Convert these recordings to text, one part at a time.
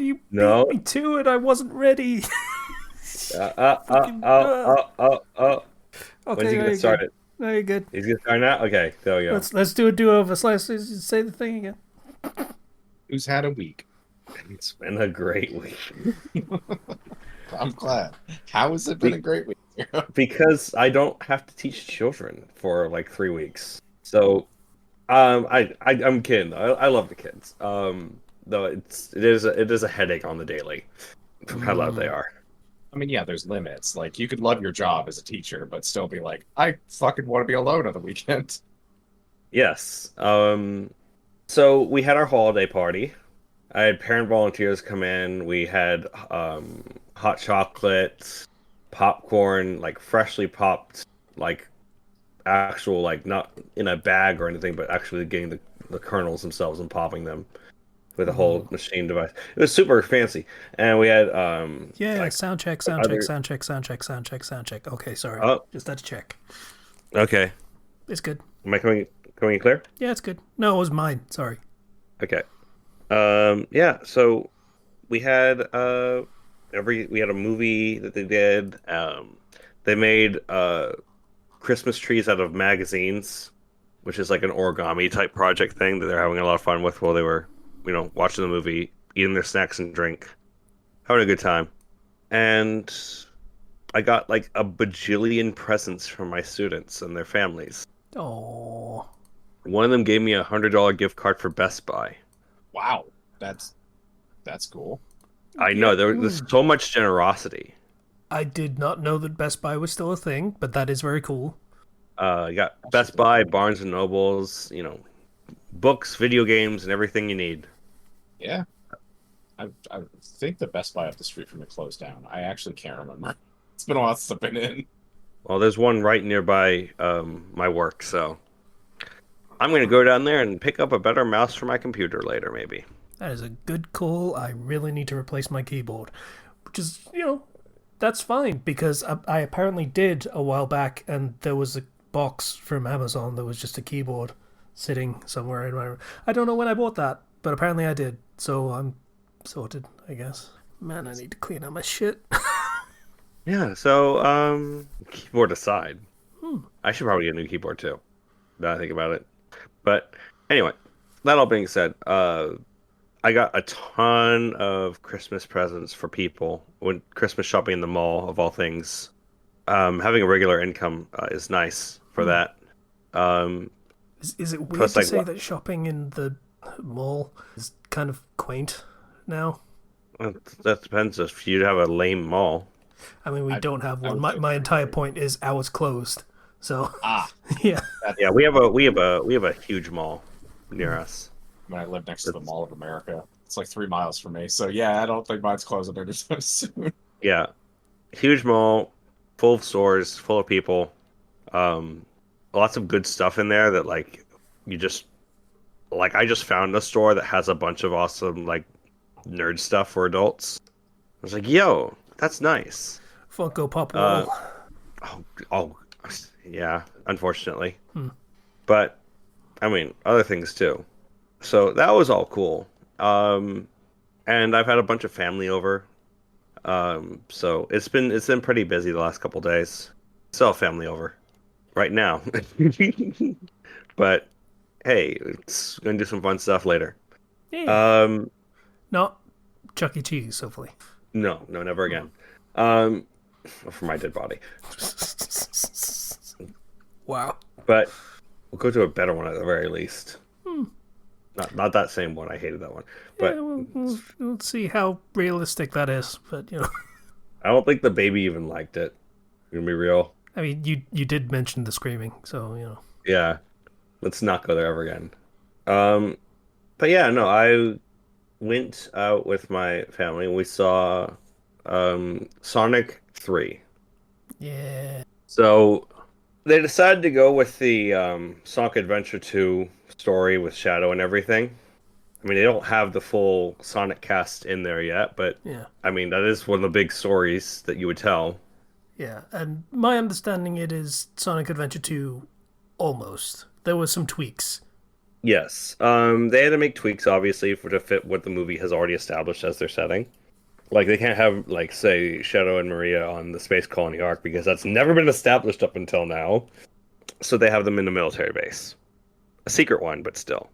you beat No. me to it. I wasn't ready. Fucking. When's Okay, he no, gonna you're start good. it? No, you're good. He's gonna start now. Okay, there we go. Let's do a do-over. Say the thing again. Who's had a week? It's been a great week I'm glad. How has it been a Be- great week? because I don't have to teach children for like 3 weeks. So, I'm kidding. I love the kids. Though it is a headache on the daily from how loud they Mm. are. I mean, yeah, there's limits. Like, you could love your job as a teacher, but still be like, I fucking want to be alone on the weekend. Yes. So we had our holiday party. I had parent volunteers come in. We had hot chocolate, popcorn, like freshly popped, like actual, like not in a bag or anything, but actually getting the kernels themselves and popping them with a Ooh. whole machine device. It was super fancy, and we had Yeah, like sound check, sound check, other. sound check, sound check, sound check, sound check. Okay, sorry. Oh, Just had to check. okay. It's good. Am I coming in clear? Yeah, it's good. No, it was mine. Sorry. Okay. Yeah. So we had we had a movie that they did. They made Christmas trees out of magazines, which is like an origami type project thing that they're having a lot of fun with while they were, watching the movie, eating their snacks and drink, having a good time. And I got like a bajillion presents from my students and their families. Oh. One of them gave me $100 gift card for Best Buy. Wow, that's that's cool. I Yeah. know there's so much generosity. I did not know that Best Buy was still a thing, but that is very cool. You got Actually, Best pretty Buy, cool. Barnes and Nobles, books, video games, and everything you need. Yeah, I think the Best Buy up the street from it closed down. I actually can't remember. It's been a while since I've been in. Well, there's one right nearby my work, so I'm gonna go down there and pick up a better mouse for my computer later, maybe. That is a good call. I really need to replace my keyboard, which is, that's fine because I apparently did a while back, and there was a box from Amazon that was just a keyboard sitting somewhere in my room. I don't know when I bought that, but apparently I did. So I'm sorted, I guess. Man, I need to clean up my shit. Yeah, so keyboard aside, Hmm. I should probably get a new keyboard too. Now I think about it. But anyway, that all being said, I got a ton of Christmas presents for people when Christmas shopping in the mall, of all things. Having a regular income is nice for Hmm. that. Um, Is it weird plus, to like, say that shopping in the mall is kind of quaint now? that depends if you have a lame mall. I mean, we I don't have I one. would My, say my pretty entire great. point is ours closed. So, Ah, yeah. that's Yeah, we have a huge mall near us. when I live next to the It's, Mall of America. It's like 3 miles from me. So yeah, I don't think mine's closing anytime soon. yeah, huge mall, full of stores, full of people. Um, Lots of good stuff in there that like you just like. I just found a store that has a bunch of awesome like nerd stuff for adults. I was like, yo, that's nice. Funko Pop Uh, wall. oh, oh, yeah, unfortunately, Hmm. but I mean other things too. So that was all cool. Um, and I've had a bunch of family over. So it's been pretty busy the last couple days. Still have family over right now. But hey, it's gonna do some fun stuff later. Yeah. Um, Not Chuck E. Cheese, hopefully. no, no, never again. Um, for my dead body. Wow. But we'll go to a better one at the very least. Hmm. Not that same one. I hated that one. Yeah, But we'll see how realistic that is. But, I don't think the baby even liked it. Gonna be real. I mean, you did mention the screaming, so, Yeah, let's not go there ever again. Um, but yeah, no, I went out with my family and we saw Sonic 3. Yeah. So they decided to go with the Sonic Adventure 2 story with Shadow and everything. I mean, they don't have the full Sonic cast in there yet, but Yeah. I mean, that is one of the big stories that you would tell. Yeah. And my understanding it is Sonic Adventure 2 almost. There were some tweaks. Yes. They had to make tweaks, obviously, for to fit what the movie has already established as their setting. Like they can't have, like, say, Shadow and Maria on the space colony arc because that's never been established up until now. So they have them in a military base, a secret one, but still.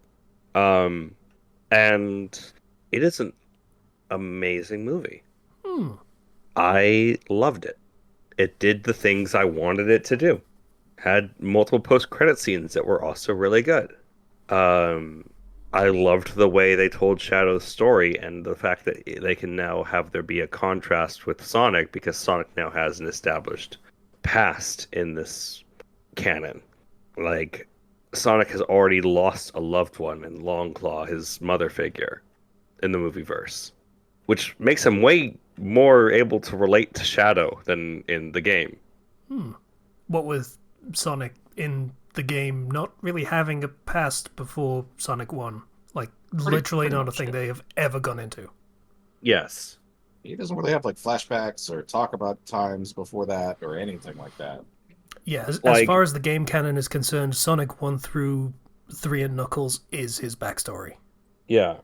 Um, and it is an amazing movie. Hmm. I loved it. It did the things I wanted it to do. Had multiple post-credit scenes that were also really good. Um, I loved the way they told Shadow's story and the fact that they can now have there be a contrast with Sonic because Sonic now has an established past in this canon. Like, Sonic has already lost a loved one in Longclaw, his mother figure, in the movie verse, which makes him way more able to relate to Shadow than in the game. Hmm. What with Sonic in the game not really having a past before Sonic 1. Like, literally pretty not a much, thing yeah. they have ever gone into. Yes. He doesn't really have like flashbacks or talk about times before that or anything like that. Yeah, as Like, far as the game canon is concerned, Sonic 1 through 3 and Knuckles is his backstory. yeah.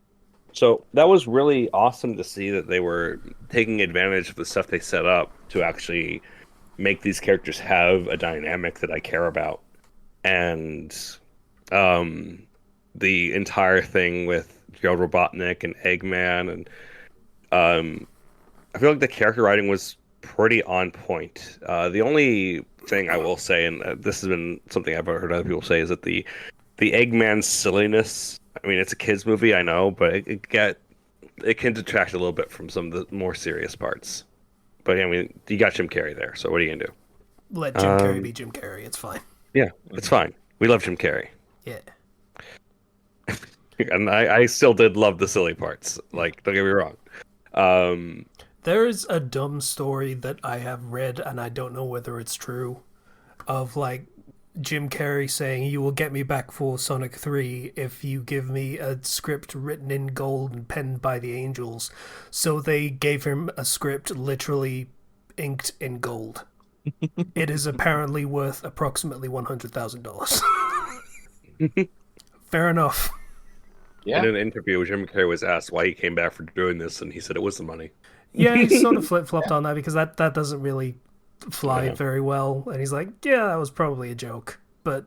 So that was really awesome to see that they were taking advantage of the stuff they set up to actually make these characters have a dynamic that I care about. And um, the entire thing with Joe Robotnik and Eggman, and um, I feel like the character writing was pretty on point. The only thing I will say, and this has been something I've heard other people say, is that the Eggman silliness. I mean, it's a kids movie, I know, but it can detract a little bit from some of the more serious parts. But I mean, you got Jim Carrey there, so what are you gonna Let do? Jim Carrey be Jim Carrey, it's fine. Yeah, it's fine. We love Jim Carrey, Yeah. and I still did love the silly parts. Like, don't get me wrong. Um, There is a dumb story that I have read, and I don't know whether it's true, of like Jim Carrey saying, "You will get me back for Sonic 3 if you give me a script written in gold and penned by the angels." So they gave him a script literally inked in gold. It is apparently worth approximately $100,000. Fair enough. in Yeah, an interview, Jim Carrey was asked why he came back for doing this, and he said it was the money. Yeah, he sort of flip flopped on that because that doesn't really fly Yeah. very well. And he's like, "Yeah, that was probably a joke, but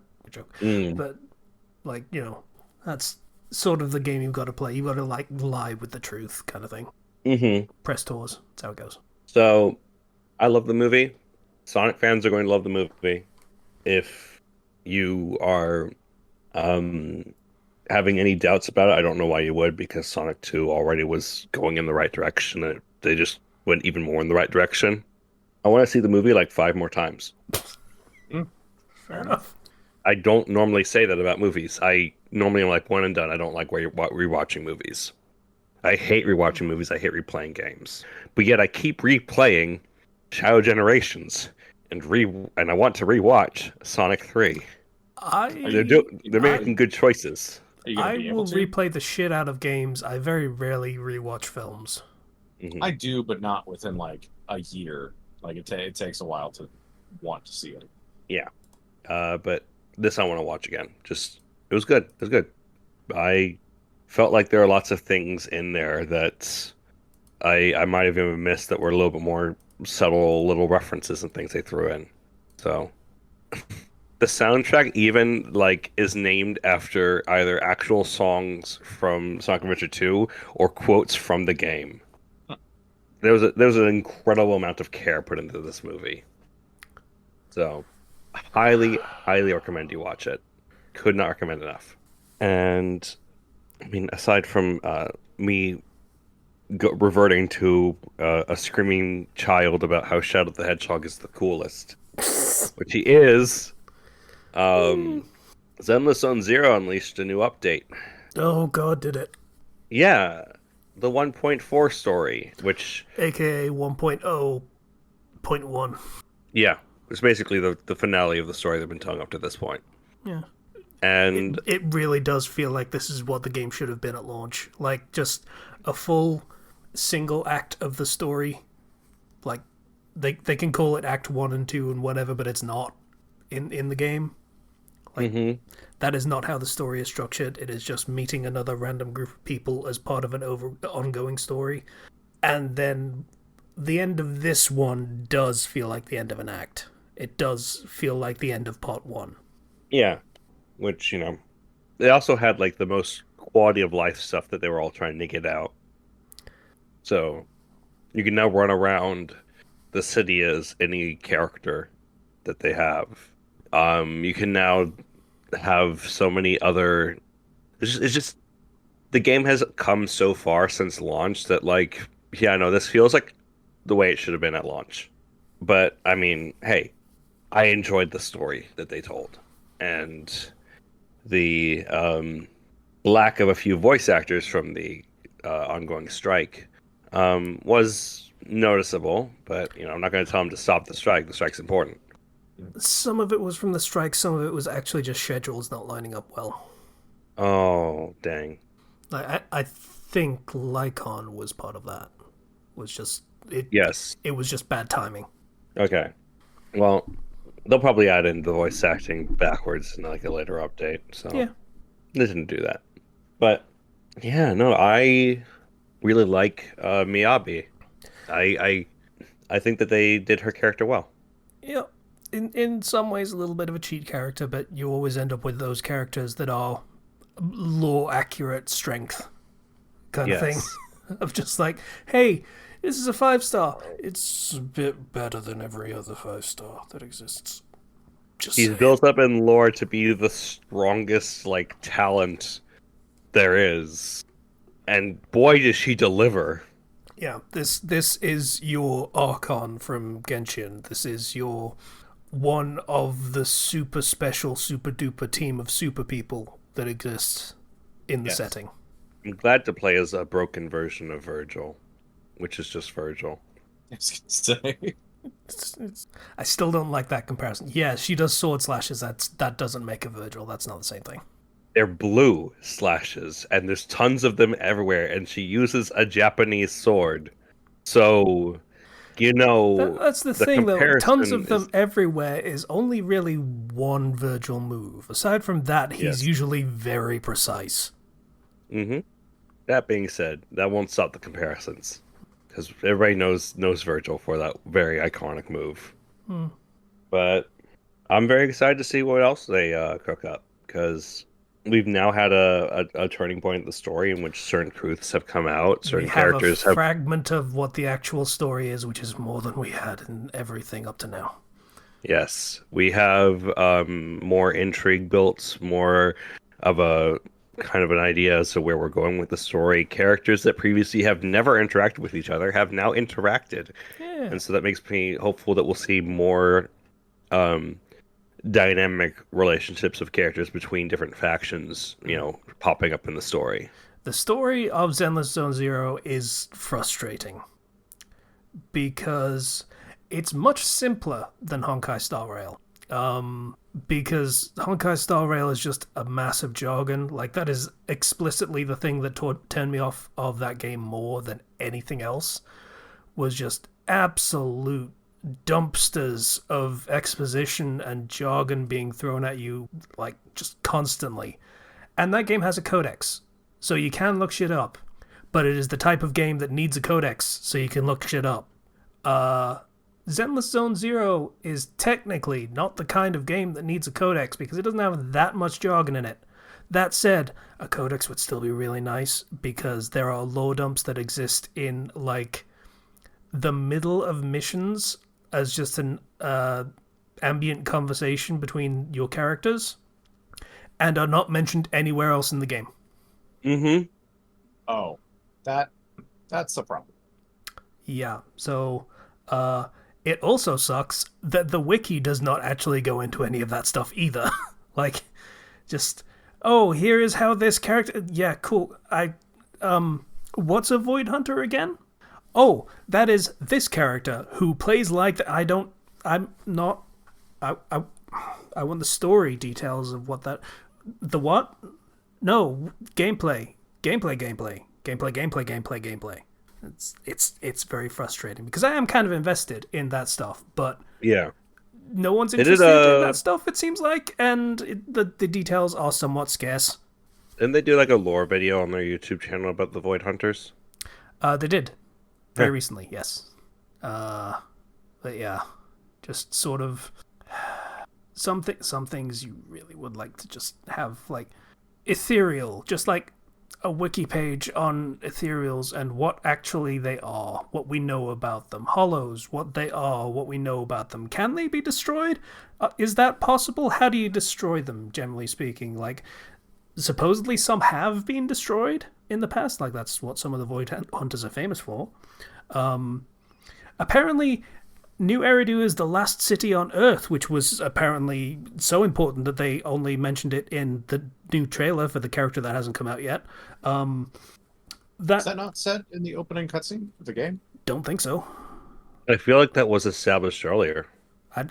Mm. but like that's sort of the game you've got to play. You've got to like lie with the truth, kind of thing. Hmm. Press tours. That's how it goes." So, I love the movie. Sonic fans are going to love the movie. If you are um, having any doubts about it, I don't know why you would, because Sonic 2 already was going in the right direction, and they just went even more in the right direction. I want to see the movie like 5 more times. Fair enough. I don't normally say that about movies. I normally am like one and done. I don't like rewatching movies. I hate rewatching movies. I hate replaying games. But yet I keep replaying Shadow Generations and I want to rewatch Sonic 3. They're I making good choices. are you gonna I be able will to? replay the shit out of games. I very rarely rewatch films. Hmm. I do, but not within like a year. Like it takes a while to want to see it. Yeah. But this I want to watch again. Just it was good. It was good. I felt like there are lots of things in there that I might have even missed that were a little bit more subtle little references and things they threw in. So the soundtrack even like is named after either actual songs from Sonic Adventure 2 or quotes from the game. Huh. There was an incredible amount of care put into this movie. So highly recommend you watch it. Could not recommend enough. And I mean, aside from me reverting to a screaming child about how Shadow the Hedgehog is the coolest, which he is. Zenless Zone Zero unleashed a new update. Oh god, did it. Yeah, the 1.4 story, which AKA 1.0.1. yeah, it's basically the finale of the story they've been telling up to this point. Yeah. And It really does feel like this is what the game should have been at launch. Like, just a full single act of the story. Like, they can call it Act 1 and 2 and whatever, but it's not in the game. Like, Hmm. that is not how the story is structured. It is just meeting another random group of people as part of an ongoing story. And then the end of this one does feel like the end of an act. It does feel like the end of part one. Yeah, which they also had like the most quality of life stuff that they were all trying to get out. So you can now run around the city as any character that they have. You can now have so many other. It's just the game has come so far since launch that like, yeah, no, this feels like the way it should have been at launch. But I mean, hey, I enjoyed the story that they told, and the lack of a few voice actors from the ongoing strike was noticeable. But I'm not going to tell them to stop the strike. The strike's important. Some of it was from the strike, some of it was actually just schedules not lining up well. Oh, dang. Like, I think Lycon was part of that. Was just it. Yes. It was just bad timing. Okay. Well, they'll probably add in the voice acting backwards in like a later update. So Yeah. they didn't do that. But yeah, no, I really like Miyabi. I I think that they did her character well. Yeah. In some ways, a little bit of a cheat character, but you always end up with those characters that are lore accurate strength kind of thing. Yes. Of just like, hey, this is a 5-star. It's a bit better than every other 5-star that exists. Just He's saying. built up in lore to be the strongest like talent there is. And boy does she deliver. Yeah, this is your Archon from Genshin. This is your one of the super special, super duper team of super people that exists in the Yes. setting. I'm glad to play as a broken version of Virgil, which is just Virgil. I was gonna say. I still don't like that comparison. Yeah, she does sword slashes. That doesn't make a Virgil. That's not the same thing. They're blue slashes, and there's tons of them everywhere, and she uses a Japanese sword. So, That's the the thing, though. Tons comparison of them is everywhere is only really one Virgil move. Aside from that, he's yes. usually very precise. Hmm. That being said, that won't stop the comparisons because everybody knows Virgil for that very iconic move. But I'm very excited to see what else they cook up because we've now had a turning point in the story in which certain truths have come out. We Certain have a characters have fragment of what the actual story is, which is more than we had in everything up to now. yes, we have more intrigue built, more of a kind of an idea as to where we're going with the story. Characters that previously have never interacted with each other have now interacted, Yeah. and so that makes me hopeful that we'll see more um, dynamic relationships of characters between different factions, popping up in the story. The story of Zenless Zone Zero is frustrating because it's much simpler than Honkai Star Rail. Because Honkai Star Rail is just a massive jargon. Like, that is explicitly the thing that turned me off of that game more than anything else, was just absolute dumpsters of exposition and jargon being thrown at you, like, just constantly. And that game has a codex, so you can look shit up. But it is the type of game that needs a codex, so you can look shit up. Zenless Zone Zero is technically not the kind of game that needs a codex because it doesn't have that much jargon in it. That said, a codex would still be really nice because there are lore dumps that exist in, like, the middle of missions as just an ambient conversation between your characters and are not mentioned anywhere else in the game. Mm-hmm. Oh, that's the problem. Yeah, so it also sucks that the wiki does not actually go into any of that stuff either. Like, just, oh, here is how this character, yeah, cool. What's a Void Hunter again? Oh, that is this character who plays like that. I want the story details of what that, the what? No, gameplay. It's very frustrating because I am kind of invested in that stuff, but Yeah. no one's They did interested in that stuff, it seems like, and the details are somewhat scarce. Didn't they do like a lore video on their YouTube channel about the Void Hunters? They did. Very Yeah. recently, yes. But yeah, just sort of some things you really would like to just have like ethereal, just like a wiki page on ethereals and what actually they are, what we know about them. Hollows, what they are, what we know about them. Can they be destroyed? Is that possible? How do you destroy them, generally speaking? Like, supposedly some have been destroyed in the past. Like, that's what some of the Void Hunters are famous for. Apparently, New Eridu is the last city on Earth, which was apparently so important that they only mentioned it in the new trailer for the character that hasn't come out yet. Is that not said in the opening cutscene of the game? Don't think so. I feel like that was established earlier.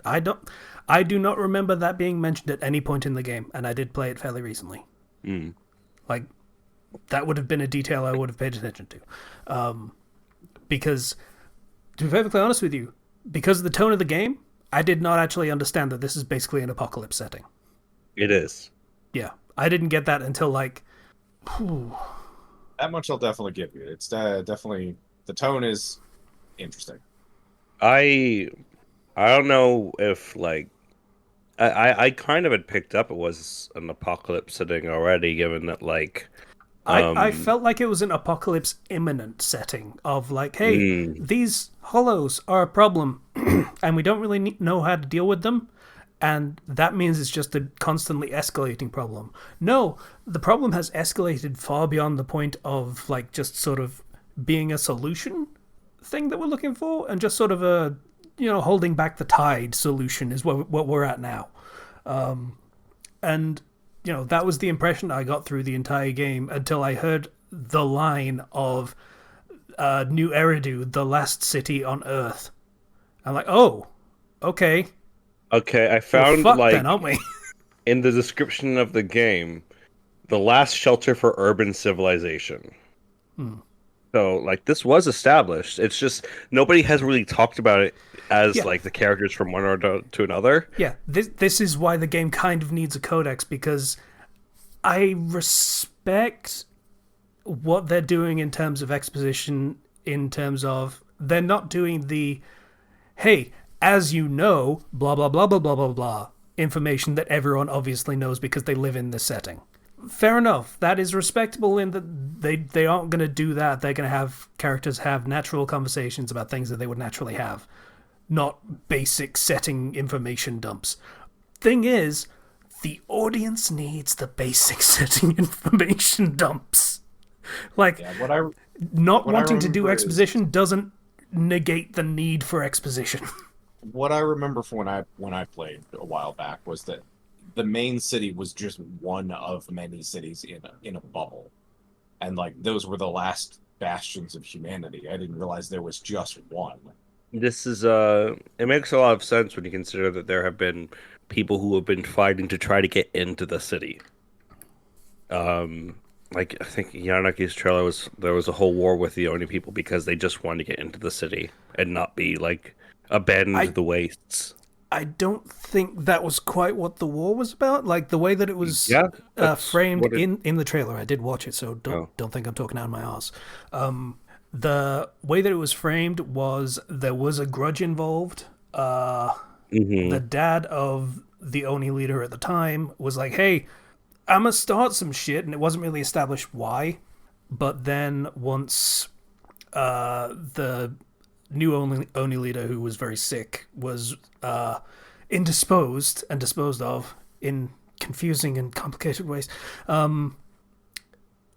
I do not remember that being mentioned at any point in the game, and I did play it fairly recently. Like, that would have been a detail I would have paid attention to. Because, to be perfectly honest with you, because of the tone of the game, I did not actually understand that this is basically an apocalypse setting. It is. Yeah, I didn't get that until like... That much I'll definitely give you. It's definitely... The tone is interesting. I don't know if like I kind of had picked up it was an apocalypse setting already, given that like I felt like it was an apocalypse imminent setting of like, hey, these hollows are a problem and we don't really know how to deal with them, and that means it's just a constantly escalating problem. No, the problem has escalated far beyond the point of like just sort of being a solution thing that we're looking for, and just sort of a, you know, holding back the tide solution is what we're at now. And you know, that was the impression I got through the entire game until I heard the line of New Eridu, the last city on Earth. I'm like, oh, okay. Okay, I found We're fucked like then, aren't we? in the description of the game, the last shelter for urban civilization. So like this was established. It's just nobody has really talked about it as Yeah. like the characters from one order to another. Yeah, this is why the game kind of needs a codex, because I respect what they're doing in terms of exposition, in terms of they're not doing the, hey, as you know, blah, blah, blah, blah, blah, blah, blah, information that everyone obviously knows because they live in this setting. Fair enough. That is respectable in that they aren't going to do that. They're going to have characters have natural conversations about things that they would naturally have, not basic setting information dumps. Thing is, the audience needs the basic setting information dumps. Like, Yeah, not what I wanting to do remember exposition doesn't negate the need for exposition. what I remember from when I played a while back was that the main city was just one of many cities in a bubble, and like those were the last bastions of humanity. I didn't realize there was just one. This is it makes a lot of sense when you consider that there have been people who have been fighting to try to get into the city. Like I think Yanagi's trailer there was a whole war with the Oni people because they just wanted to get into the city and not be like abandoned to the wastes. I don't think that was quite what the war was about. Like the way that it was that's framed what it- in the trailer. I did watch it, so don't think I'm talking out of my ass. The way that it was framed was there was a grudge involved. The dad of the Oni leader at the time was like, hey, I'm gonna start some shit, and it wasn't really established why. But then once the new Oni leader, who was very sick, was indisposed and disposed of in confusing and complicated ways,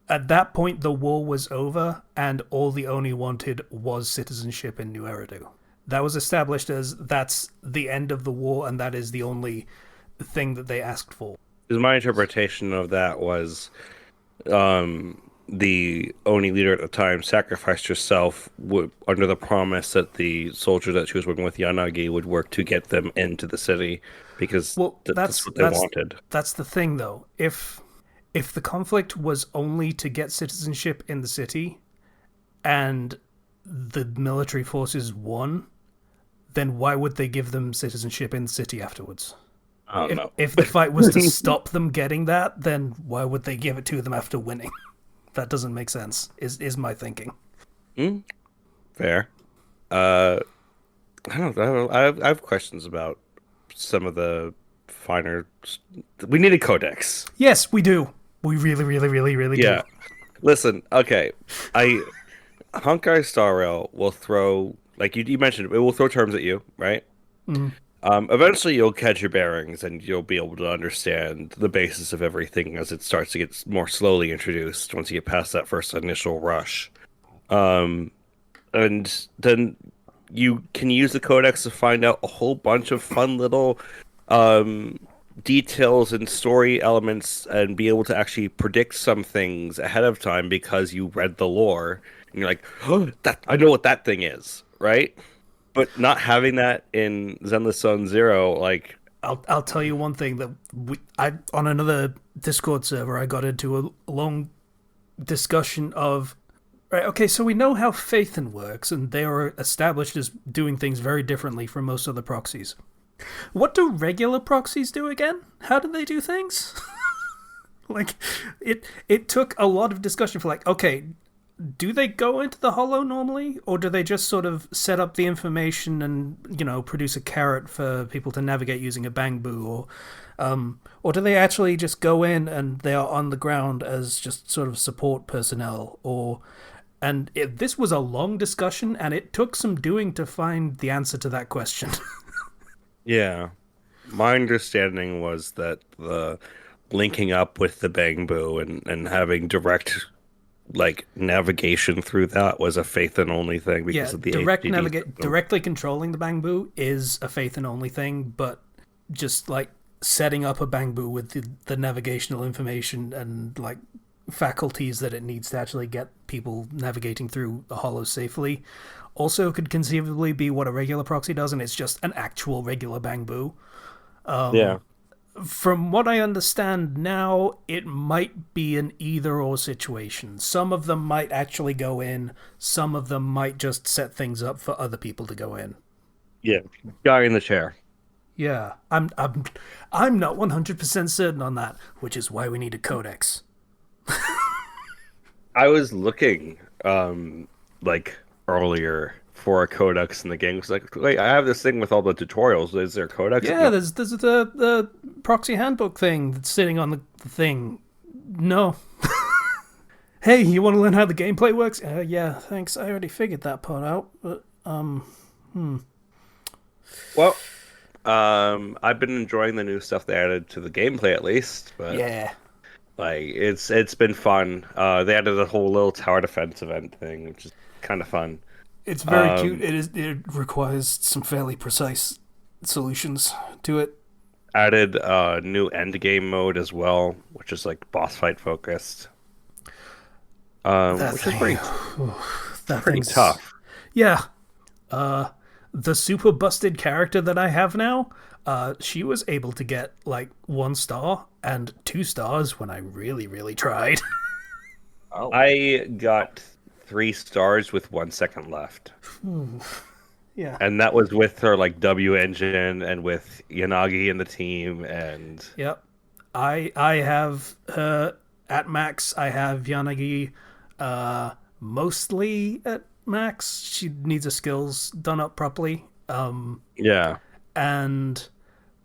at that point the war was over, and all the Oni wanted was citizenship in New Eridu. That was established as that's the end of the war, and that is the only thing that they asked for. Because my interpretation of that was the Oni leader at the time sacrificed herself under the promise that the soldier that she was working with, Yanagi, would work to get them into the city because that's what they wanted. That's the thing, though. If the conflict was only to get citizenship in the city and the military forces won, then why would they give them citizenship in the city afterwards? I don't know. If the fight was to stop them getting that, then why would they give it to them after winning? That doesn't make sense. Is my thinking. Fair. I don't know. I have questions about some of the finer. We need a codex. Yes, we do. We really, really, really, really Yeah. do. Listen. Okay. Honkai Star Rail will throw, like you mentioned, it will throw terms at you, right? Eventually, you'll catch your bearings and you'll be able to understand the basis of everything as it starts to get more slowly introduced once you get past that first initial rush. And then you can use the codex to find out a whole bunch of fun little details and story elements and be able to actually predict some things ahead of time because you read the lore and you're like, oh, that I know what that thing is, right? But not having that in Zenless Zone Zero, like, I'll tell you one thing that I on another Discord server I got into a long discussion of. Right, okay, so we know how Phaethon works, and they are established as doing things very differently from most other proxies. What do regular proxies do again? How do they do things? Like, it took a lot of discussion for, like, okay, do they go into the hollow normally, or do they just sort of set up the information and, produce a carrot for people to navigate using a bangbu, or do they actually just go in and they are on the ground as just sort of support personnel, and this was a long discussion, and it took some doing to find the answer to that question. yeah. My understanding was that the linking up with the Bangbu and having direct like navigation through that was a Phaethon only thing because of the HDD. Directly controlling the bangbu is a Phaethon only thing, but just like setting up a bangbu with the navigational information and like faculties that it needs to actually get people navigating through the hollow safely also could conceivably be what a regular proxy does, and it's just an actual regular bangbu. Yeah. From what I understand now, it might be an either-or situation. Some of them might actually go in, some of them might just set things up for other people to go in. Yeah. Guy in the chair. Yeah, I'm not 100% certain on that, which is why we need a codex. I was looking like earlier for a codex in the game. It's like, wait, I have this thing with all the tutorials. Is there a codex? Yeah, No. there's the proxy handbook thing that's sitting on the thing. No. Hey, you want to learn how the gameplay works? Yeah, thanks. I already figured that part out. But Well, I've been enjoying the new stuff they added to the gameplay at least, but yeah, like it's been fun. They added a whole little tower defense event thing, which is kind of fun. it's very cute. It requires some fairly precise solutions to it. Added new end game mode as well, which is like boss fight focused. Which is pretty tough. Yeah. The super busted character that I have now, she was able to get like 1 star and 2 stars when I really, really tried. Oh, I got 3 stars with 1 second left. Yeah. And that was with her like W engine and with Yanagi in the team and Yep. I have her at max. I have Yanagi mostly at max. She needs her skills done up properly. yeah. And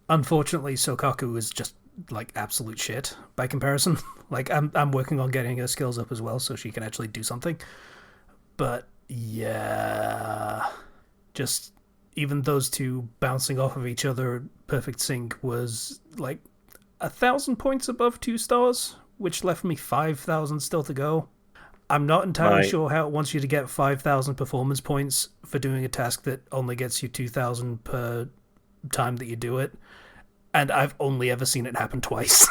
unfortunately Sokaku is just like absolute shit by comparison. Like I'm working on getting her skills up as well so she can actually do something. But yeah, just even those two bouncing off of each other perfect sync was like 1,000 points above 2 stars, which left me 5,000 still to go. I'm not entirely sure how it wants you to get 5,000 performance points for doing a task that only gets you 2,000 per time that you do it, and I've only ever seen it happen twice.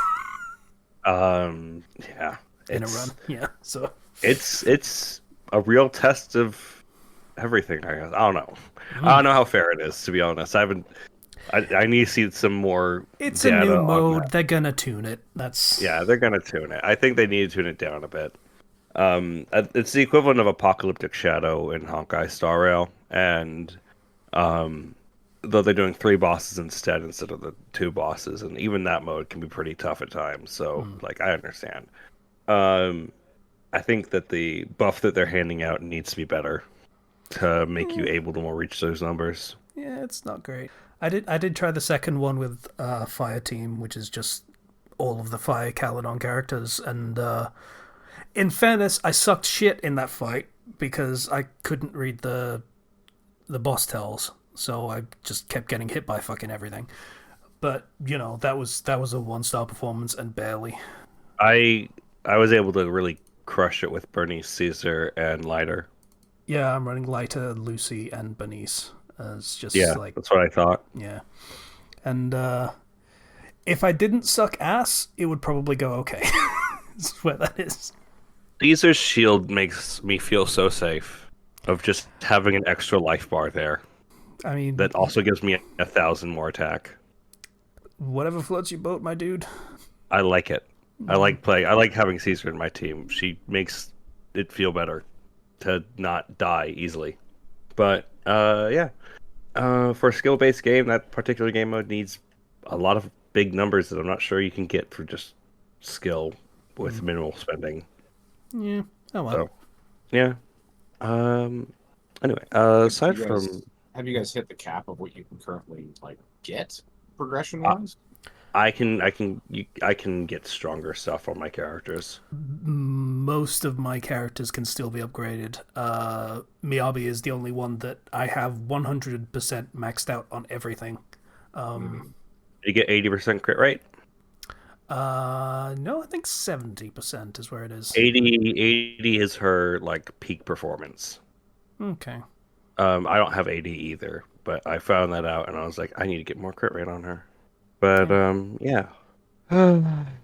Yeah. In a run. Yeah, so It's a real test of everything, I guess. I don't know. I don't know how fair it is, to be honest. I need to see some more it's a data new on mode. that. They're gonna tune it. That's Yeah, they're gonna tune it. I think they need to tune it down a bit. It's the equivalent of Apocalyptic Shadow in Honkai Star Rail, and though they're doing 3 bosses instead of the 2 bosses, and even that mode can be pretty tough at times. So, like, I understand. Um, I think that the buff that they're handing out needs to be better to make you able to more reach those numbers. Yeah, it's not great. I did try the second one with Fire Team, which is just all of the Fire Caledon characters, and in fairness, I sucked shit in that fight because I couldn't read the boss tells, so I just kept getting hit by fucking everything. But that was a 1-star performance and barely. I I was able to really crush it with Bernice, Caesar, and Lighter. Yeah, I'm running Lighter, Lucy, and Bernice as just Yeah, like that's what I thought. yeah. And if I didn't suck ass, it would probably go okay. That's where that is. Caesar's shield makes me feel so safe of just having an extra life bar there. I mean, That also gives me 1,000 more attack. whatever floats your boat, my dude. I like it. I like play. I like having Caesar in my team. She makes it feel better to not die easily. But yeah, for a skill-based game, that particular game mode needs a lot of big numbers that I'm not sure you can get for just skill with minimal spending. Yeah. Oh well. So yeah. Anyway, Have aside you guys, from have you guys hit the cap of what you can currently like get progression wise? I can get stronger stuff on my characters. Most of my characters can still be upgraded. Miyabi is the only one that I have 100% maxed out on everything. You get 80% crit rate. No, I think 70% is where it is. 80 is her like peak performance. Okay. I don't have 80 either, but I found that out and I was like, I need to get more crit rate on her. But yeah.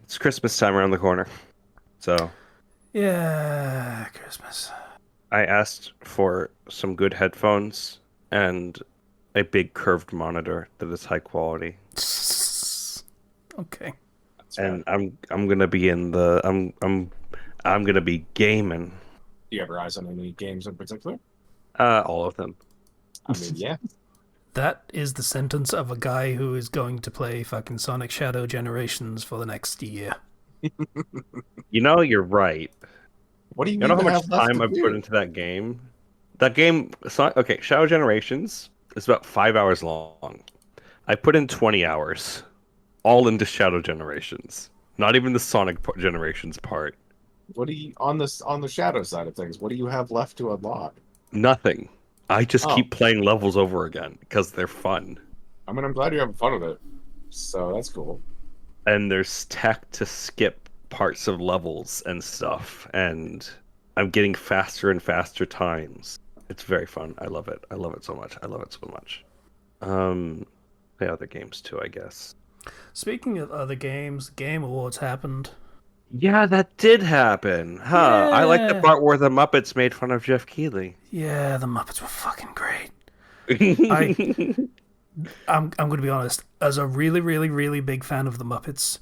It's Christmas time around the corner. So Yeah, Christmas. I asked for some good headphones and a big curved monitor that is high quality. Okay. That's And right. I'm gonna be in the I'm gonna be gaming. Do you have your eyes on any games in particular? All of them. I mean, yeah. That is the sentence of a guy who is going to play fucking Sonic Shadow Generations for the next year. You know, you're right. What do you You know how even much have left time to I've put do? into that game? That game, okay, Shadow Generations is about 5 hours long. I put in 20 hours, all into Shadow Generations. Not even the Sonic Generations part. What do you on the shadow side of things? What do you have left to unlock? Nothing. I just Oh, keep playing levels over again because they're fun. I mean, I'm glad you're having fun with it. So that's cool. And there's tech to skip parts of levels and stuff. And I'm getting faster and faster times. It's very fun. I love it. I love it so much. I love it so much. Play other games too, I guess. Speaking of other games, Game Awards happened. Yeah, that did happen. Huh. I like the Yeah. part where the Muppets made fun of Jeff Keighley. Yeah, the Muppets were fucking great. I I'm going to be honest. As a really, really, really big fan of the Muppets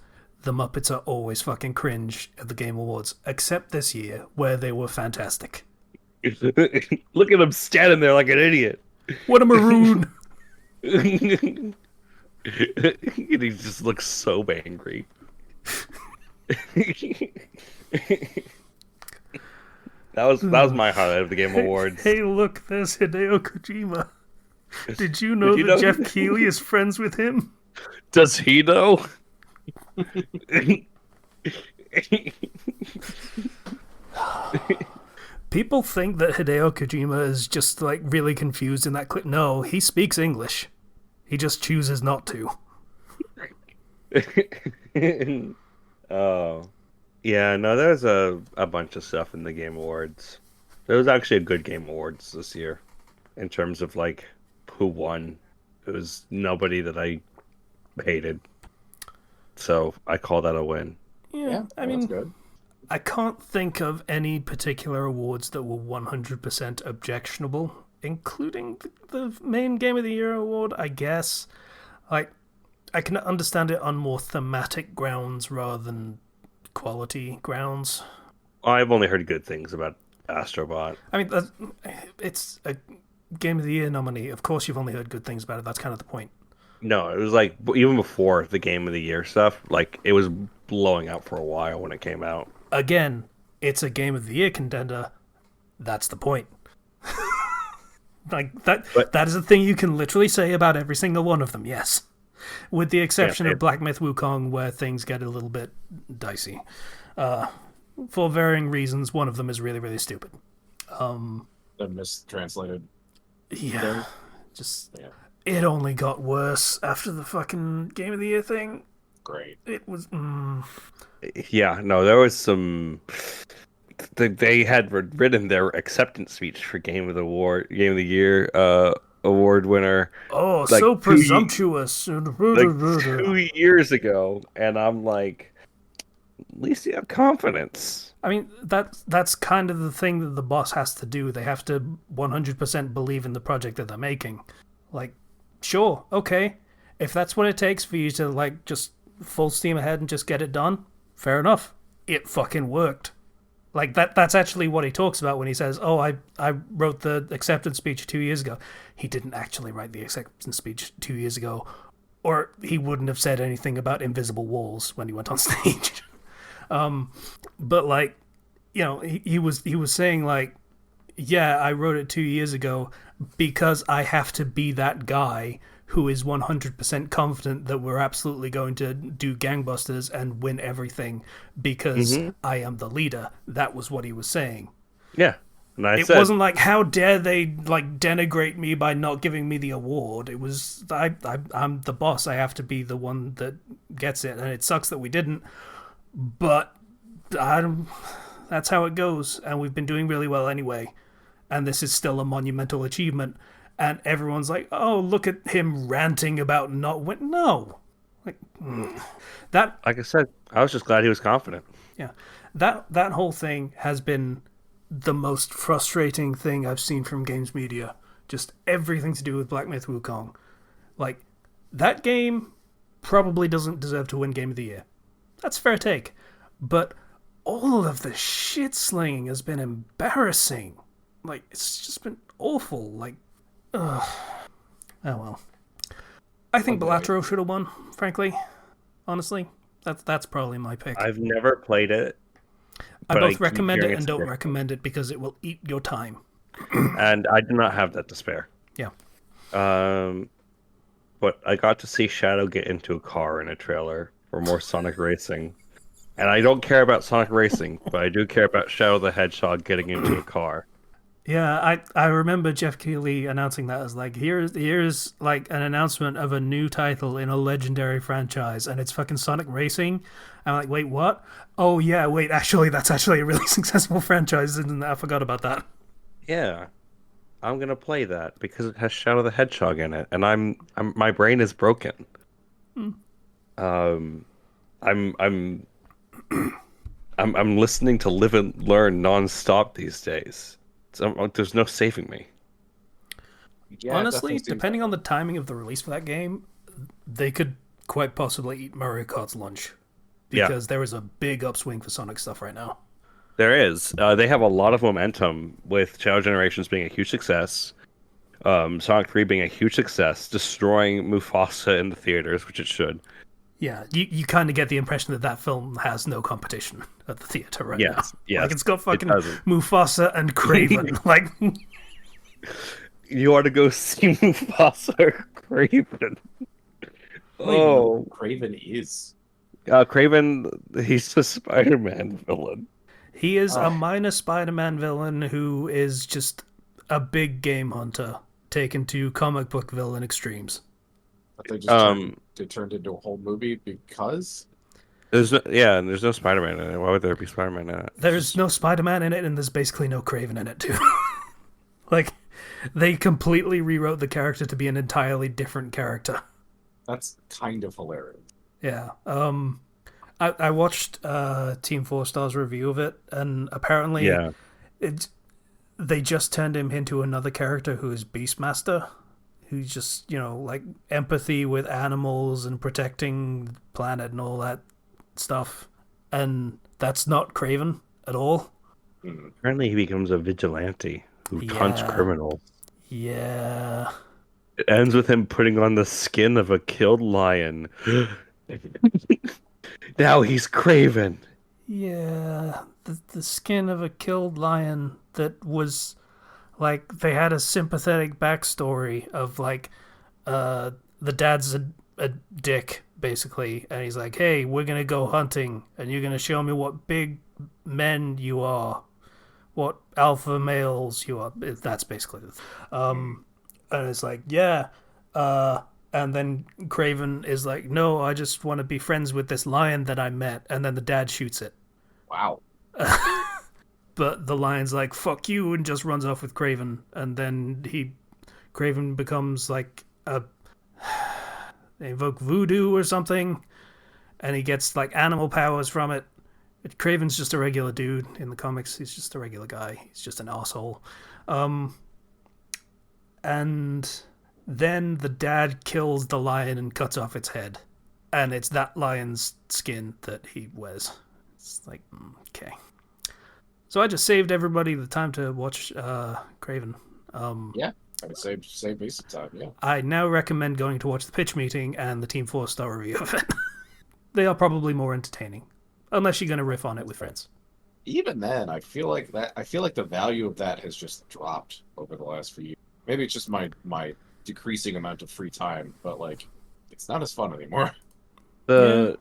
are always fucking cringe at the Game Awards, except this year where they were fantastic. Look at him standing there like an idiot. What a maroon! And he just looks so angry. That was my highlight of the Game Awards. Hey, look, there's Hideo Kojima. Did you Did know you that know? Jeff Keighley is friends with him? Does he know? People think that Hideo Kojima is just like really confused in that clip. No, he speaks English. He just chooses not to. Oh. Yeah, no, there's a bunch of stuff in the Game Awards. There was actually a good Game Awards this year in terms of like who won. It was nobody that I hated. So I call that a win. Yeah, Yeah, I well, that's mean, good. I can't think of any particular awards that were 100% objectionable, including the main Game of the Year award, I guess. Like, I can understand it on more thematic grounds rather than quality grounds. I've only heard good things about Astrobot. I mean, it's a Game of the Year nominee, of course you've only heard good things about it. That's kind of the point. No, it was like even before the Game of the Year stuff. Like it was blowing out for a while when it came out. Again, it's a Game of the Year contender. That's the point. Like that is a thing you can literally say about every single one of them, yes. With the exception of Black Myth Wukong, where things get a little bit dicey. For varying reasons, one of them is really, really stupid. The mistranslated. Yeah. It only got worse after the fucking Game of the Year thing. Great. It was. Yeah, no, there was some. They had written their acceptance speech for Game of the Year award winner. Oh, like so presumptuous! Like 2 years ago, and I'm like, at least you have confidence. I mean, that's kind of the thing that the boss has to do. They have to 100% believe in the project that they're making. Like, sure, okay, if that's what it takes for you to like just full steam ahead and just get it done, fair enough. It fucking worked. Like that's actually what he talks about when he says, "Oh, I wrote the acceptance speech 2 years ago." He didn't actually write the acceptance speech 2 years ago, or he wouldn't have said anything about invisible walls when he went on stage. But like, you know, he was saying like, yeah, I wrote it 2 years ago because I have to be that guy who is 100% confident that we're absolutely going to do gangbusters and win everything because I am the leader. That was what he was saying. Yeah. And it wasn't like, how dare they like denigrate me by not giving me the award. It was, I'm the boss. I have to be the one that gets it. And it sucks that we didn't. But that's how it goes. And we've been doing really well anyway. And this is still a monumental achievement. And everyone's like, oh, look at him ranting about not win. No. Like, that. Like I said, I was just glad he was confident. Yeah. That whole thing has been the most frustrating thing I've seen from games media. Just everything to do with Black Myth Wukong. Like, that game probably doesn't deserve to win Game of the Year. That's a fair take. But all of the shit slinging has been embarrassing. Like, it's just been awful. Like, ugh. Oh well. I think Balatro should have won, frankly. Honestly. That's probably my pick. I've never played it. I both recommend it and don't recommend it because it will eat your time. And I do not have that to spare. Yeah. But I got to see Shadow get into a car in a trailer for more Sonic Racing. And I don't care about Sonic Racing, but I do care about Shadow the Hedgehog getting into a car. Yeah, I remember Jeff Keighley announcing that as like, here's like an announcement of a new title in a legendary franchise, and it's fucking Sonic Racing. I'm like, wait, what? Oh yeah, wait, actually, that's actually a really successful franchise, isn't it? I forgot about that. Yeah, I'm gonna play that because it has Shadow the Hedgehog in it, and I'm my brain is broken. I'm listening to Live and Learn nonstop these days. So, there's no saving me. Yeah, honestly, depending on the timing of the release for that game, they could quite possibly eat Mario Kart's lunch. Because there is a big upswing for Sonic stuff right now. There is. They have a lot of momentum with Shadow Generations being a huge success. Sonic 3 being a huge success, destroying Mufasa in the theaters, which it should. Yeah, you kind of get the impression that film has no competition at the theater right now. Yes, like it's got fucking Mufasa and Craven. Like, you ought to go see Mufasa or Craven. Oh, Craven is. Craven, he's a Spider-Man villain. He is a minor Spider-Man villain who is just a big game hunter taken to comic book villain extremes. But they just turned into a whole movie because there's no Spider-Man in it. Why would there be Spider-Man in it? There's no Spider-Man in it, and there's basically no Craven in it too. Like, they completely rewrote the character to be an entirely different character. That's kind of hilarious. Yeah. I watched Team 4 Star's review of it, and apparently they just turned him into another character who is Beastmaster, who's just, like empathy with animals and protecting the planet and all that stuff. And that's not Craven at all. Apparently he becomes a vigilante who hunts criminals. Yeah. It ends with him putting on the skin of a killed lion. Now he's Craven. Yeah. The skin of a killed lion that was like they had a sympathetic backstory of like uh the dad's a dick basically, and he's like, hey, we're gonna go hunting and you're gonna show me what big men you are, what alpha males you are. That's basically and it's like, yeah. And then Craven is like, no, I just want to be friends with this lion that I met. And then the dad shoots it. Wow. But the lion's like, fuck you, and just runs off with Craven. And then Craven becomes like they invoke voodoo or something. And he gets like animal powers from it. Craven's just a regular dude in the comics. He's just a regular guy. He's just an asshole. And then the dad kills the lion and cuts off its head. And it's that lion's skin that he wears. It's like, okay. So I just saved everybody the time to watch Craven. Yeah, I would save me some time. Yeah. I now recommend going to watch the pitch meeting and the Team 4-star review of it. They are probably more entertaining. Unless you're going to riff on it with friends. Even then, I feel like the value of that has just dropped over the last few years. Maybe it's just my decreasing amount of free time, but like it's not as fun anymore. The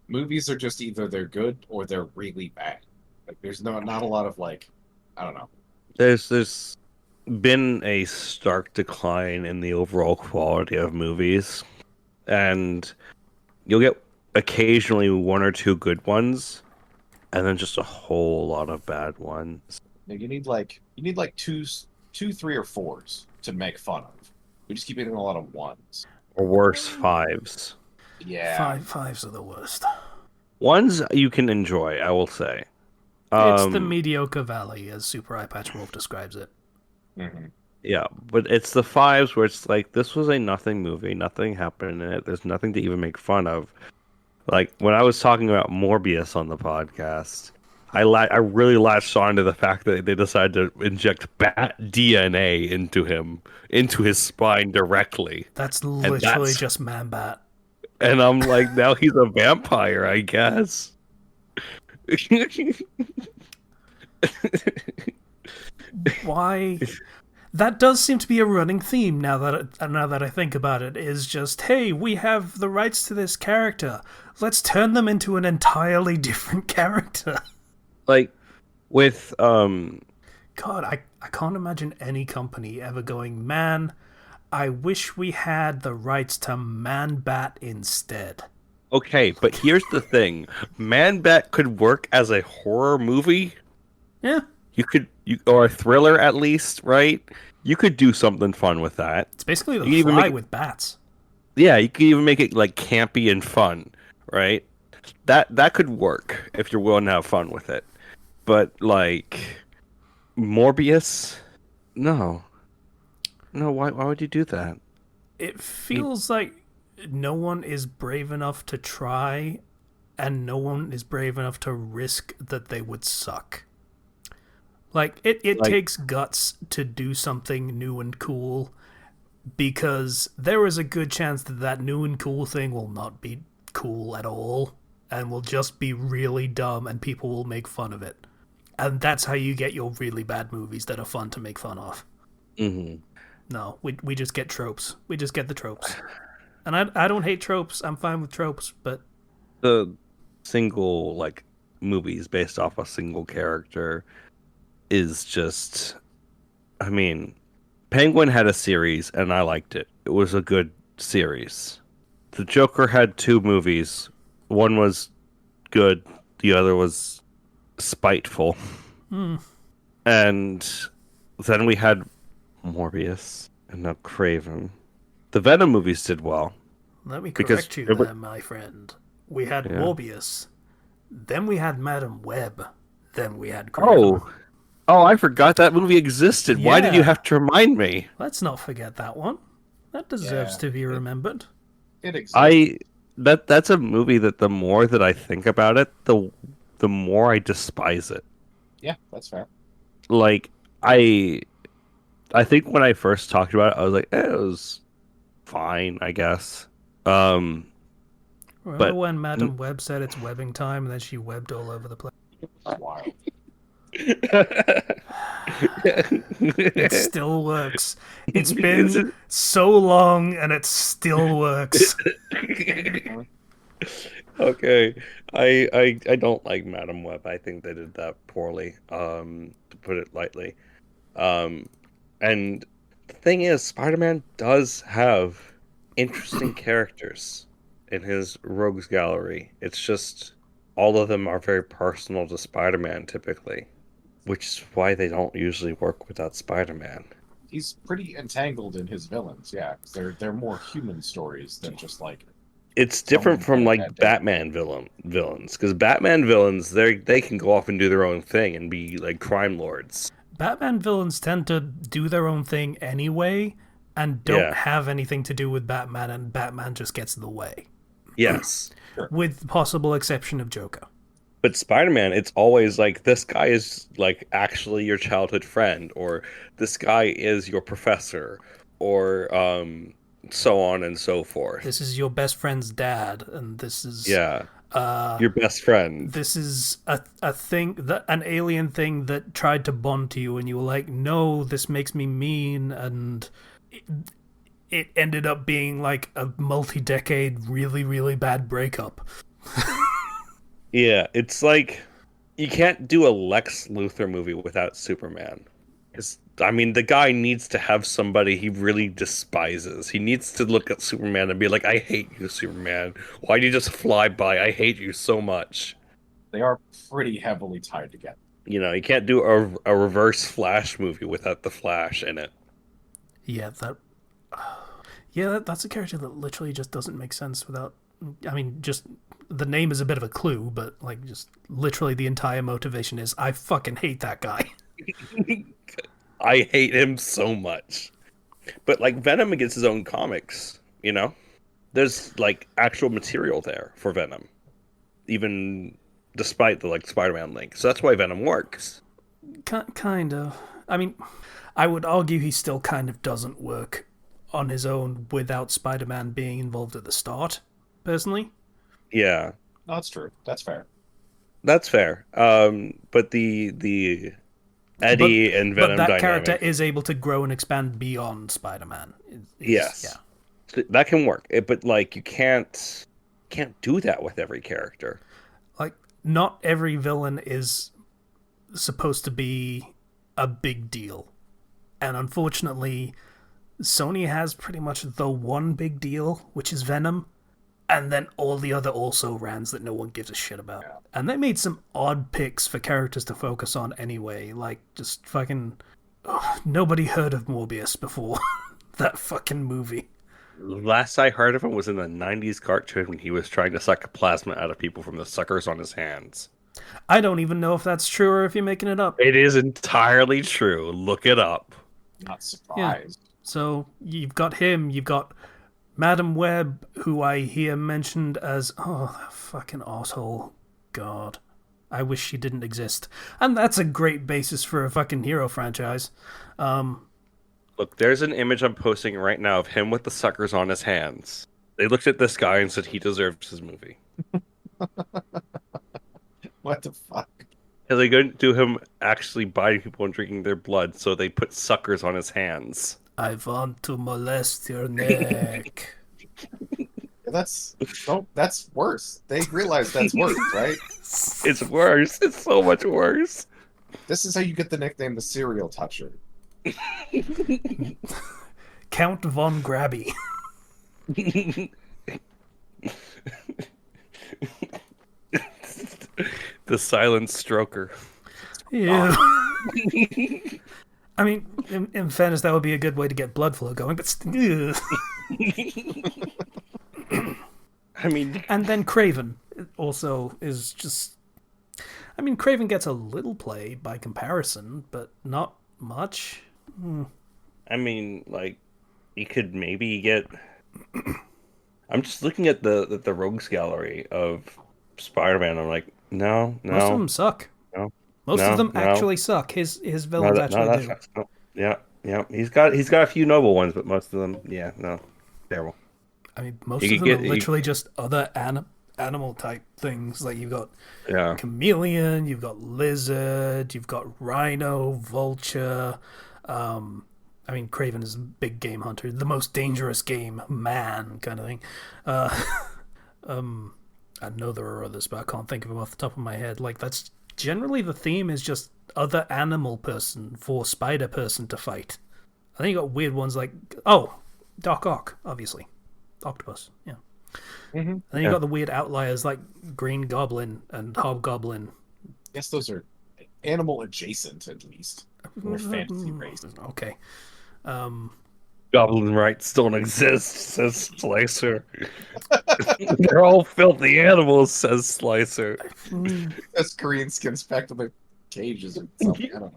Movies are just either they're good or they're really bad. Like there's not a lot of like, I don't know. there's been a stark decline in the overall quality of movies, and you'll get occasionally one or two good ones, and then just a whole lot of bad ones. Like, you need like two, 3, or 4s to make fun of. We just keep getting a lot of 1s. Or worse, 5s. Yeah. Fives are the worst. 1s you can enjoy, I will say. It's the mediocre valley, as Super Eye Patch Wolf describes it. Mm-hmm. Yeah, but it's the 5s where it's like, this was a nothing movie, nothing happened in it, there's nothing to even make fun of. Like, when I was talking about Morbius on the podcast, I really latched on to the fact that they decided to inject bat DNA into his spine directly. That's And literally just Man-Bat. and I'm like, now he's a vampire, I guess. Why? That does seem to be a running theme now that I think about it. Is just, hey, we have the rights to this character. Let's turn them into an entirely different character. Like with God, I can't imagine any company ever going, man, I wish we had the rights to Man-Bat instead. okay, but here's the thing. Man-Bat could work as a horror movie. Yeah, Or a thriller at least, right? You could do something fun with that. it's basically the You can even Fly make with bats. Yeah, you could even make it like campy and fun, right? That could work if you're willing to have fun with it. But like Morbius, no. No, why would you do that? It feels like no one is brave enough to try, and no one is brave enough to risk that they would suck. Like, it Like takes guts to do something new and cool, because there is a good chance that that new and cool thing will not be cool at all, and will just be really dumb, and people will make fun of it. And that's how you get your really bad movies that are fun to make fun of. mhm. No, we just get tropes. We just get the tropes. And I don't hate tropes. I'm fine with tropes, but The single like movies based off a single character is just, I mean, Penguin had a series and I liked it. It was a good series. The Joker had two movies. One was good, the other was spiteful. And then we had Morbius and now Craven. The Venom movies did well. let me Because correct you it wa- there, my friend. We had Yeah. Morbius, then we had Madam Web, then we had Craven. Oh, I forgot that movie existed. Why did you Yeah. have to remind me? Let's not forget that one. That deserves Yeah. to be remembered. It exists. That's a movie that the more that I think about it, the more I despise it. Yeah, that's fair. Like I I think when I first talked about it, I was like, it was fine, I guess. Um, Remember but when Madam Web said it's webbing time and then she webbed all over the place? Wild. It still works. It's Is been so long and it still works. it? Okay. I don't like Madam Web. I think they did that poorly, to put it lightly. Um, and the thing is, Spider-Man does have interesting characters in his rogues gallery. It's just all of them are very personal to Spider-Man typically, which is why they don't usually work without Spider-Man. He's pretty entangled in his villains, yeah, 'cause they're more human stories than just like It's different someone from had a like bad day. Batman villains because Batman villains they can go off and do their own thing and be like crime lords. Batman villains tend to do their own thing anyway and don't Yeah. have anything to do with Batman, and Batman just gets in the way. Yes. Sure. With the possible exception of Joker. But Spider-Man, it's always like this guy is like actually your childhood friend, or this guy is your professor, or so on and so forth. This is your best friend's dad, and this is Yeah, your best friend. this is a thing that an alien thing that tried to bond to you, and you were like, no, this makes me mean, and it ended up being like a multi-decade, really, really bad breakup. Yeah, it's like you can't do a Lex Luthor movie without Superman. I mean, the guy needs to have somebody he really despises. He needs to look at Superman and be like, I hate you, Superman. Why do you just fly by? I hate you so much. They are pretty heavily tied together. You know, you can't do a reverse Flash movie without the Flash in it. Yeah, that's a character that literally just doesn't make sense without. I mean, just the name is a bit of a clue, but like, just literally the entire motivation is I fucking hate that guy. I hate him so much. But like Venom gets his own comics, you know? There's like actual material there for Venom, even despite the like Spider-Man link. So that's why Venom works. Kind of. I mean, I would argue he still kind of doesn't work on his own without Spider-Man being involved at the start. Personally, Yeah, No, that's true. That's fair. that's fair. But the but Eddie and but Venom that character dynamic, is able to grow and expand beyond Spider-Man. yes, that can work. But like you can't do that with every character. Like, not every villain is supposed to be a big deal, and unfortunately, Sony has pretty much the one big deal, which is Venom, and then all the other also rans that no one gives a shit about. Yeah. And they made some odd picks for characters to focus on anyway, like just fucking nobody heard of Morbius before that fucking movie. Last I heard of him was in the '90s cartoon when he was trying to suck plasma out of people from the suckers on his hands. I don't even know if that's true or if you're making it up. It is entirely true. Look it up. Not surprised. So you've got him, you've got Madam Web, who I hear mentioned as, oh, that fucking asshole. God. I wish she didn't exist. And that's a great basis for a fucking hero franchise. Look, there's an image I'm posting right now of him with the suckers on his hands. They looked at this guy and said he deserves his movie. What the fuck? And they couldn't do him actually biting people and drinking their blood, so they put suckers on his hands. I want to molest your neck. That's that's worse. They realize that's worse, right? It's worse. It's so much worse. This is how you get the nickname the Serial Toucher. Count Von Grabby. The silent stroker. Yeah. I mean, in fairness, that would be a good way to get blood flow going, but I mean, and then Craven also is just. I mean, Craven gets a little play by comparison, but not much. like you could maybe get. I'm just looking at the rogues gallery of Spider-Man. I'm like, no. Most of them suck. No. Most No, of them no. actually suck. His villains actually do. No, yeah. Yeah, he's got a few noble ones, but most of them, yeah, no, terrible. I mean, You most of could them are get literally just other animal type things. Like you've got yeah, chameleon, you've got lizard, you've got rhino, vulture. I mean, Craven is a big game hunter, the most dangerous game man kind of thing. Uh, I know there are others, but I can't think of them off the top of my head. Like that's generally the theme is just other animal person for spider person to fight. I think you got weird ones like Doc Ock, obviously, octopus. Yeah. Mm-hmm. And then you got the weird outliers like Green Goblin and Hobgoblin. Yes, those are animal adjacent at least. Or fantasy race. Okay. goblin rights don't exist, says Slicer. They're all filthy animals, says Slicer. That's green skins back to the cages or something. I don't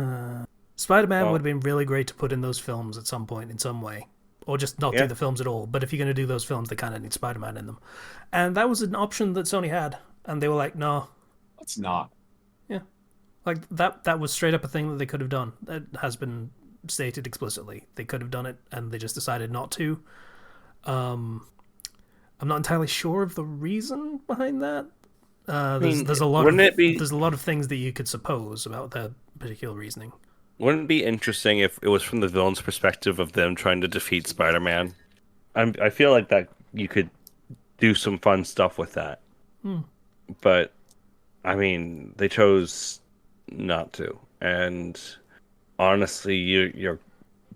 know. Spider-Man would have been really great to put in those films at some point in some way. Or just not do the films at all. But if you're going to do those films, they kind of need Spider-Man in them. And that was an option that Sony had. And they were like, no. Let's not. Yeah. Like, that was straight up a thing that they could have done. That has been stated explicitly. They could have done it, and they just decided not to. I'm not entirely sure of the reason behind that. There's a lot of things that you could suppose about that particular reasoning. Wouldn't it be interesting if it was from the villain's perspective of them trying to defeat Spider-Man? I feel like that you could do some fun stuff with that. But, I mean, they chose not to. And honestly, you're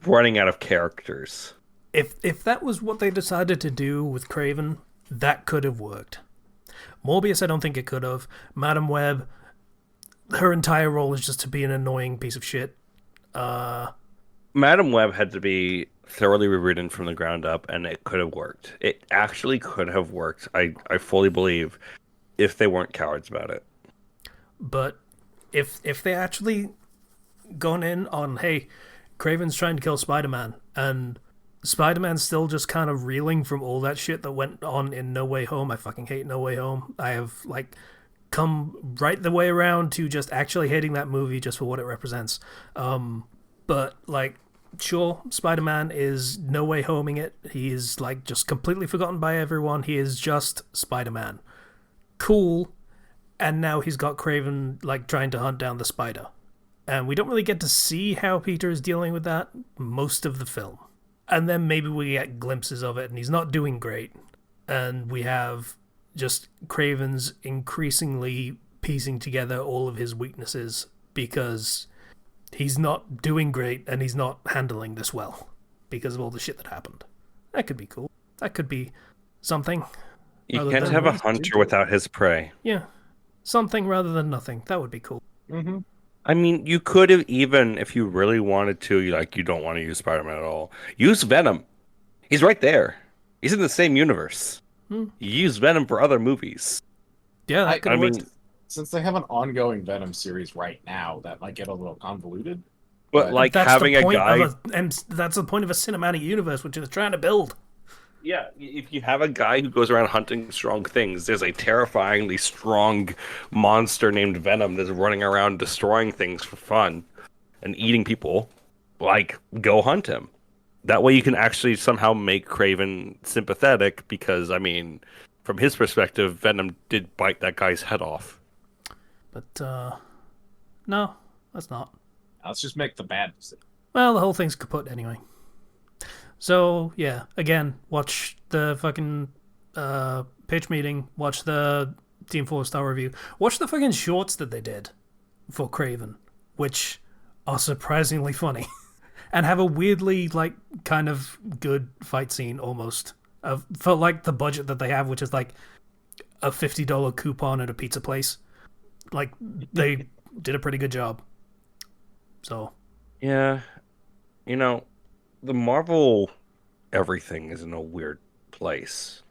running out of characters. If that was what they decided to do with Craven, that could have worked. Morbius, I don't think it could have. Madam Web, her entire role is just to be an annoying piece of shit. Madam Web had to be thoroughly rewritten from the ground up, and it could have worked. It actually could have worked. I fully believe if they weren't cowards about it. But if they actually gone in on, hey, Craven's trying to kill Spider-Man, and Spider-Man's still just kind of reeling from all that shit that went on in No Way Home. I fucking hate No Way Home. I have, like, come right the way around to just actually hating that movie just for what it represents. But, like, sure, Spider-Man is No Way Homing it. He is, like, just completely forgotten by everyone. He is just Spider-Man. Cool. And now he's got Craven, like, trying to hunt down the spider. And we don't really get to see how Peter is dealing with that most of the film. And then maybe we get glimpses of it, and he's not doing great. And we have just Craven's increasingly piecing together all of his weaknesses because he's not doing great and he's not handling this well because of all the shit that happened. That could be cool. That could be something. You can't have a hunter without his prey. Yeah. Something rather than nothing. That would be cool. Mm-hmm. I mean, you could have even, if you really wanted to, you don't want to use Spider-Man at all. Use Venom. He's right there. He's in the same universe. You use Venom for other movies. Yeah, that could work. Since they have an ongoing Venom series right now, that might get a little convoluted. But like having a guy, and that's the point of a cinematic universe, which is trying to build. Yeah, if you have a guy who goes around hunting strong things, there's a terrifyingly strong monster named Venom that's running around destroying things for fun and eating people. Like, go hunt him. That way you can actually somehow make Craven sympathetic because, I mean, from his perspective, Venom did bite that guy's head off. But, no, that's not. Let's just make the bad decision. Well, the whole thing's kaput anyway. So, yeah, again, watch the fucking pitch meeting, watch the Team 4-star review, watch the fucking shorts that they did for Craven, which are surprisingly funny, and have a weirdly, like, kind of good fight scene, almost, for, like, the budget that they have, which is, like, a $50 coupon at a pizza place. Like, they did a pretty good job. So. Yeah, the Marvel everything is in a weird place.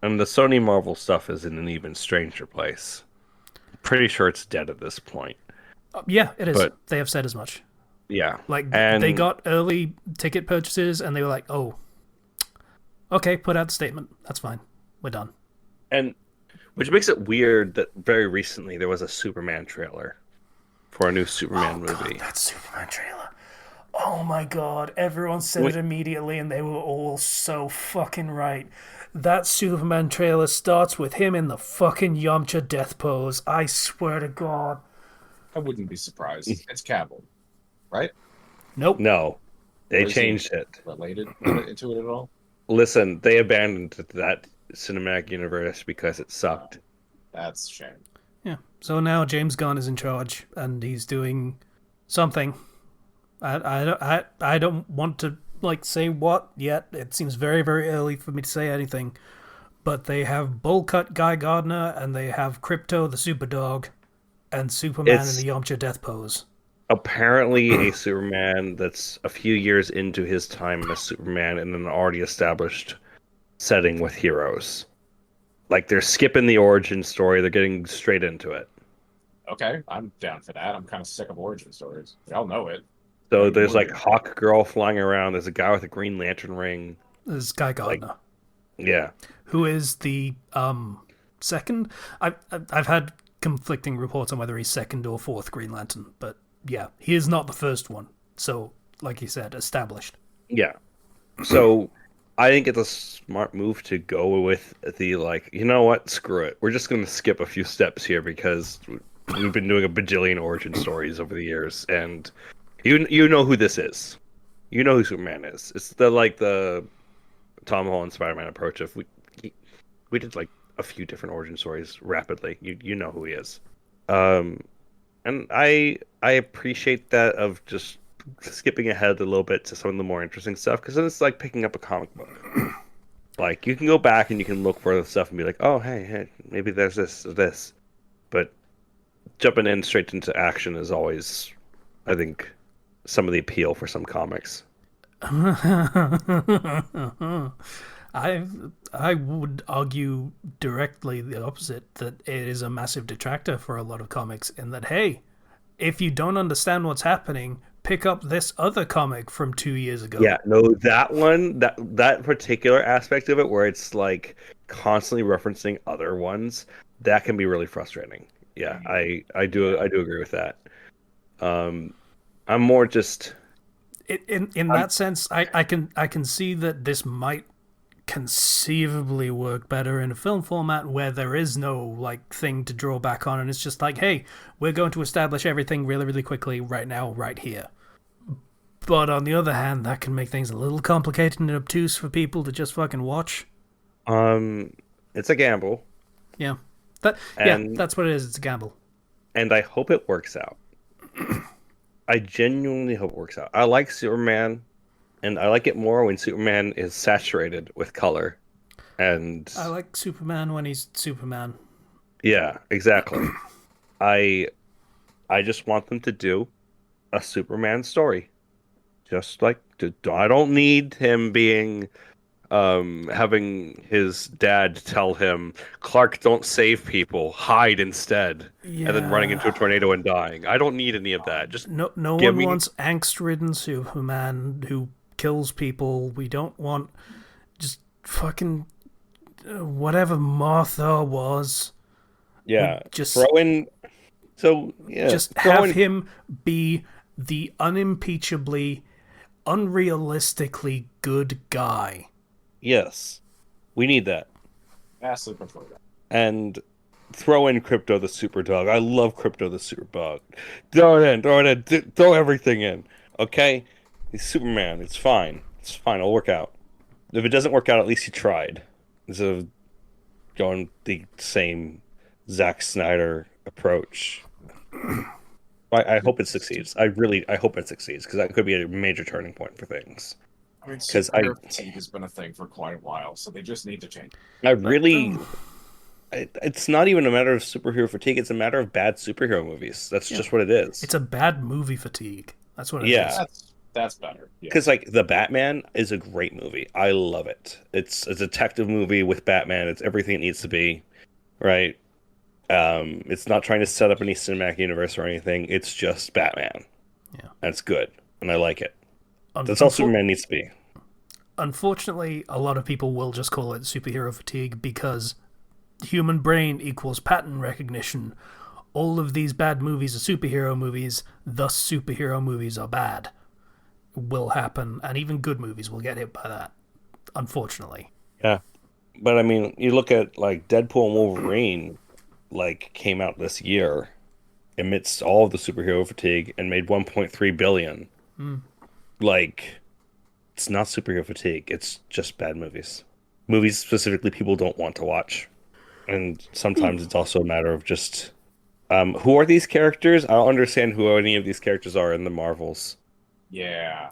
And the Sony Marvel stuff is in an even stranger place. I'm pretty sure it's dead at this point. Yeah, it is. But, they have said as much. Yeah. Like, they got early ticket purchases, and they were like, oh, okay, put out the statement. That's fine. We're done. And which makes it weird that very recently there was a Superman trailer. for a new Superman God, movie. that Superman trailer. Oh my god, everyone said it immediately and they were all so fucking right. That Superman trailer starts with him in the fucking Yamcha death pose. I swear to god. I wouldn't be surprised. It's Cavill, right? Nope. No, they Or is he changed it. related into it at all? Listen, they abandoned that cinematic universe because it sucked. That's a shame. Yeah. So now James Gunn is in charge and he's doing something. I don't want to like say what yet. It seems very very early for me to say anything. But they have Bowl Cut Guy Gardner and they have Crypto the Superdog and Superman in It's the Yamcha death pose. apparently a Superman that's a few years into his time as Superman in an already established setting with heroes. Like they're skipping the origin story, they're getting straight into it. Okay, I'm down for that. I'm kind of sick of origin stories. Y'all know it. So Like, there's we're like good. Hawk Girl flying around, there's a guy with a Green Lantern ring. This is Guy Like, Gardner, yeah. who is the second. I've had conflicting reports on whether he's second or fourth Green Lantern, but yeah, he is not the first one. So, like you said, established. Yeah. So I think it's a smart move to go with the like, you know what, screw it. We're just gonna skip a few steps here because we've been doing a bajillion origin stories over the years, and you know who this is. You know who Superman is. It's the Tom Holland Spider-Man approach of we did like a few different origin stories rapidly. You know who he is. And I appreciate that of just skipping ahead a little bit to some of the more interesting stuff because then it's like picking up a comic book. Like you can go back and you can look for the stuff and be like, oh hey, maybe there's this or this, but jumping in straight into action is always, I think, some of the appeal for some comics. I would argue directly the opposite, that it is a massive detractor for a lot of comics in that, hey, if you don't understand what's happening, pick up this other comic from 2 years ago. Yeah, no, that one, that particular aspect of it, where it's like constantly referencing other ones, that can be really frustrating. Yeah, I do agree with that. I'm more just In that sense, I can see that this might conceivably work better in a film format where there is no like thing to draw back on and it's just like, hey, we're going to establish everything really really quickly right now right here. But on the other hand, that can make things a little complicated and obtuse for people to just fucking watch. it's a gamble, Yeah. and That's what it is. It's a gamble. I hope it works out. I genuinely hope it works out. I like Superman, and I like it more when Superman is saturated with color. And I like Superman when he's Superman. yeah, exactly. I I just want them to do a Superman story. Just like I don't need him being having his dad tell him, Clark, don't save people, hide instead, and then running into a Yeah. tornado and dying. I don't need any of that. Just No give one me wants angst-ridden Superman who kills people. We don't want just fucking whatever Martha was. yeah, Just throw in so yeah, just throw have in him be the unimpeachably, unrealistically good guy. yes. We need that. Vastly prefer that. And throw in Crypto the Super Dog. I love Crypto the Super Dog. Throw throw everything in. Okay? He's Superman. It's fine. It's fine. It'll work out. If it doesn't work out, at least he tried. Instead of going the same Zack Snyder approach. I hope it succeeds. I hope it succeeds because that could be a major turning point for things. I mean, 'Cause superhero fatigue has been a thing for quite a while, so they just need to change. I really, it's not even a matter of superhero fatigue. It's a matter of bad superhero movies. That's just what it is. It's a bad movie fatigue. That's what it is. Yeah. That's better. Yeah. Because like the Batman is a great movie. I love it. It's a detective movie with Batman. It's everything it needs to be, right? It's not trying to set up any cinematic universe or anything. It's just Batman. Yeah. That's good, and I like it. That's all Superman needs to be. Unfortunately, a lot of people will just call it superhero fatigue because human brain equals pattern recognition. all of these bad movies are superhero movies, thus superhero movies are bad, will happen, and even good movies will get hit by that, unfortunately. Yeah. But I mean, you look at like Deadpool and Wolverine, like came out this year amidst all of the superhero fatigue and made 1.3 billion. Mm. Like, it's not superhero fatigue, it's just bad movies. Movies specifically people don't want to watch. And sometimes it's also a matter of just who are these characters? I don't understand who any of these characters are in the Marvels. Yeah.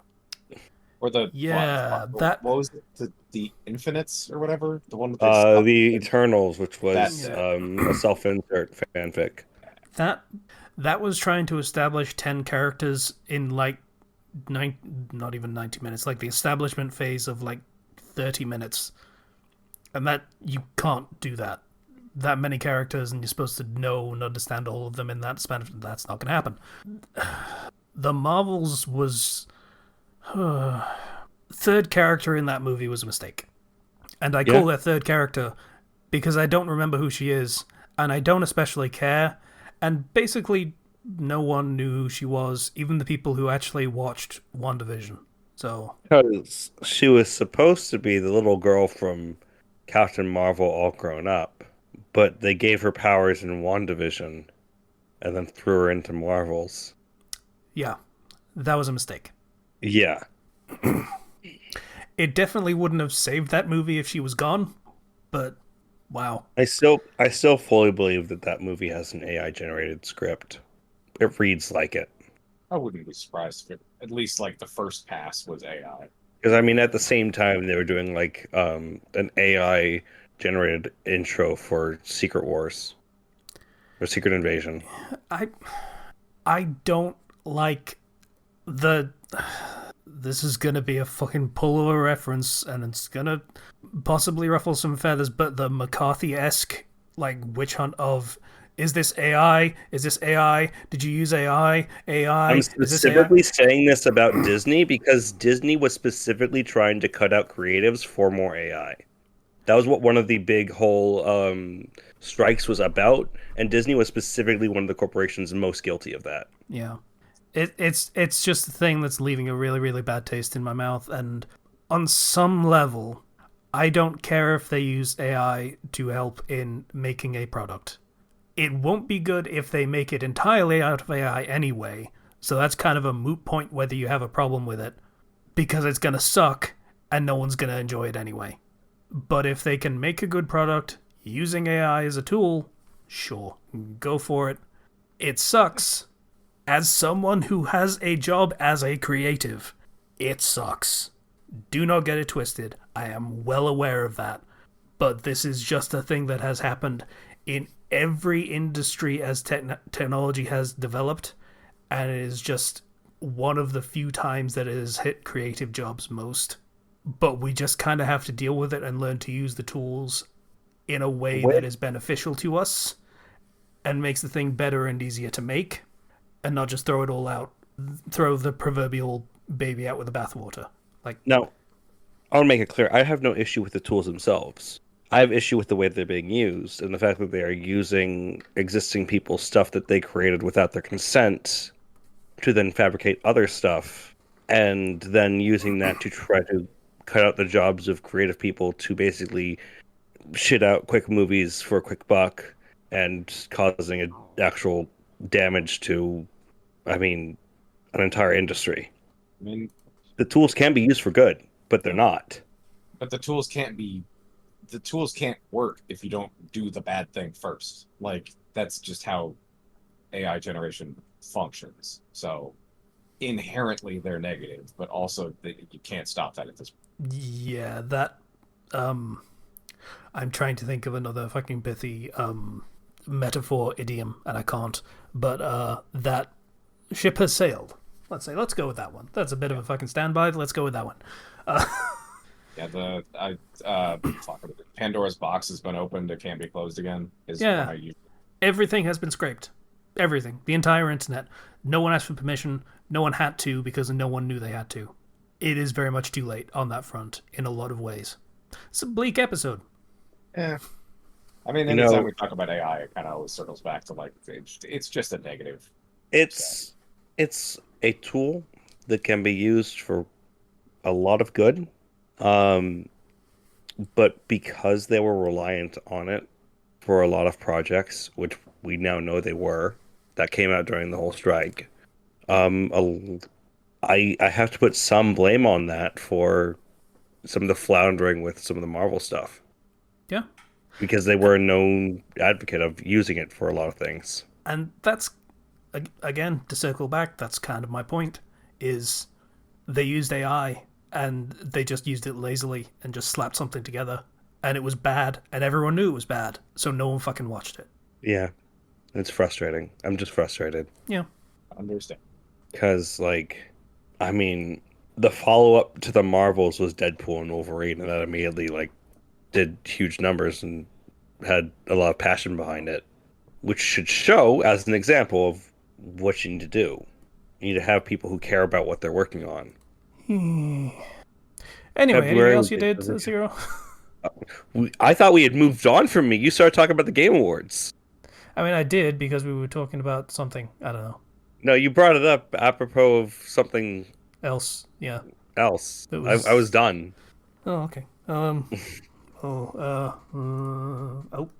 Or the Yeah, what was it? The Infinites or whatever? The one with the The Eternals, which was That's a self-insert fanfic. that was trying to establish 10 characters in like not even 90 minutes, like the establishment phase of like 30 minutes. And that you can't do that many characters, and you're supposed to know and understand all of them in that span. That's not going to happen. The Marvels was third character in that movie was a mistake, and I call that third character because I don't remember who she is, and I don't especially care, and basically no one knew who she was, even the people who actually watched WandaVision. So Because she was supposed to be the little girl from Captain Marvel all grown up, but they gave her powers in WandaVision and then threw her into Marvels. yeah, that was a mistake. Yeah. It definitely wouldn't have saved that movie if she was gone, but wow. I still fully believe that movie has an AI generated script. It reads like it. I wouldn't be surprised if it, at least like the first pass was AI. Because I mean, at the same time, they were doing like an AI generated intro for Secret Wars or Secret Invasion. I don't like the. This is gonna be a fucking Pullover reference, and it's gonna possibly ruffle some feathers. But the McCarthy-esque like witch hunt of, is this AI? Is this AI? Did you use AI? AI? I'm Is this AI? specifically saying this about Disney because Disney was specifically trying to cut out creatives for more AI. That was what one of the big whole strikes was about, and Disney was specifically one of the corporations most guilty of that. Yeah. It's just a thing that's leaving a really, really bad taste in my mouth, and on some level, I don't care if they use AI to help in making a product. It won't be good if they make it entirely out of AI anyway, so that's kind of a moot point whether you have a problem with it, because it's gonna suck, and no one's gonna enjoy it anyway. But if they can make a good product using AI as a tool, sure, go for it. It sucks. As someone who has a job as a creative, it sucks. Do not get it twisted. I am well aware of that. But this is just a thing that has happened in every industry as technology has developed, and it is just one of the few times that it has hit creative jobs most. But we just kind of have to deal with it and learn to use the tools in a way that is beneficial to us and makes the thing better and easier to make, and not just throw it all out, throw the proverbial baby out with the bathwater. Like, now, I want to make it clear, I have no issue with the tools themselves. I have issue with the way they're being used and the fact that they are using existing people's stuff that they created without their consent to then fabricate other stuff, and then using that to try to cut out the jobs of creative people to basically shit out quick movies for a quick buck and causing an actual damage to, I mean, an entire industry. I mean, the tools can be used for good, but they're not. But the tools can't work if you don't do the bad thing first. Like, that's just how AI generation functions. So inherently they're negative, but also you can't stop that at this point. Yeah, that I'm trying to think of another fucking pithy metaphor idiom, and I can't. But that ship has sailed. Let's go with that one. That's a bit of a fucking standby. Let's go with that one. Yeah, Pandora's box has been opened. It can't be closed again. Everything has been scraped. Everything. The entire internet. No one asked for permission. No one had to because no one knew they had to. It is very much too late on that front in a lot of ways. It's a bleak episode. Yeah. I mean, You anytime know, we talk about AI, it kind of always circles back to like it's just a negative side. it's it's a tool that can be used for a lot of good. Um, but because they were reliant on it for a lot of projects, which we now know they were, that came out during the whole strike. A I have to put some blame on that for some of the floundering with some of the Marvel stuff Yeah. because they were a known advocate of using it for a lot of things. And that's, again, to circle back, that's kind of my point, is they used AI and they just used it lazily and just slapped something together. And it was bad, and everyone knew it was bad, so no one fucking watched it. Yeah, it's frustrating. I'm just frustrated Yeah. I understand. because, like, I mean, the follow up to the Marvels was Deadpool and Wolverine, and that immediately like did huge numbers and had a lot of passion behind it, which should show as an example of what you need to do. You need to have people who care about what they're working on. Anyway, anything February else was you the did, original. Zero? I thought we had moved on from me. You started talking about the Game Awards. I mean, I did because we were talking about something. I don't know. No, you brought it up apropos of something Else. Yeah. else. It I was was. done. Oh, okay. Oh,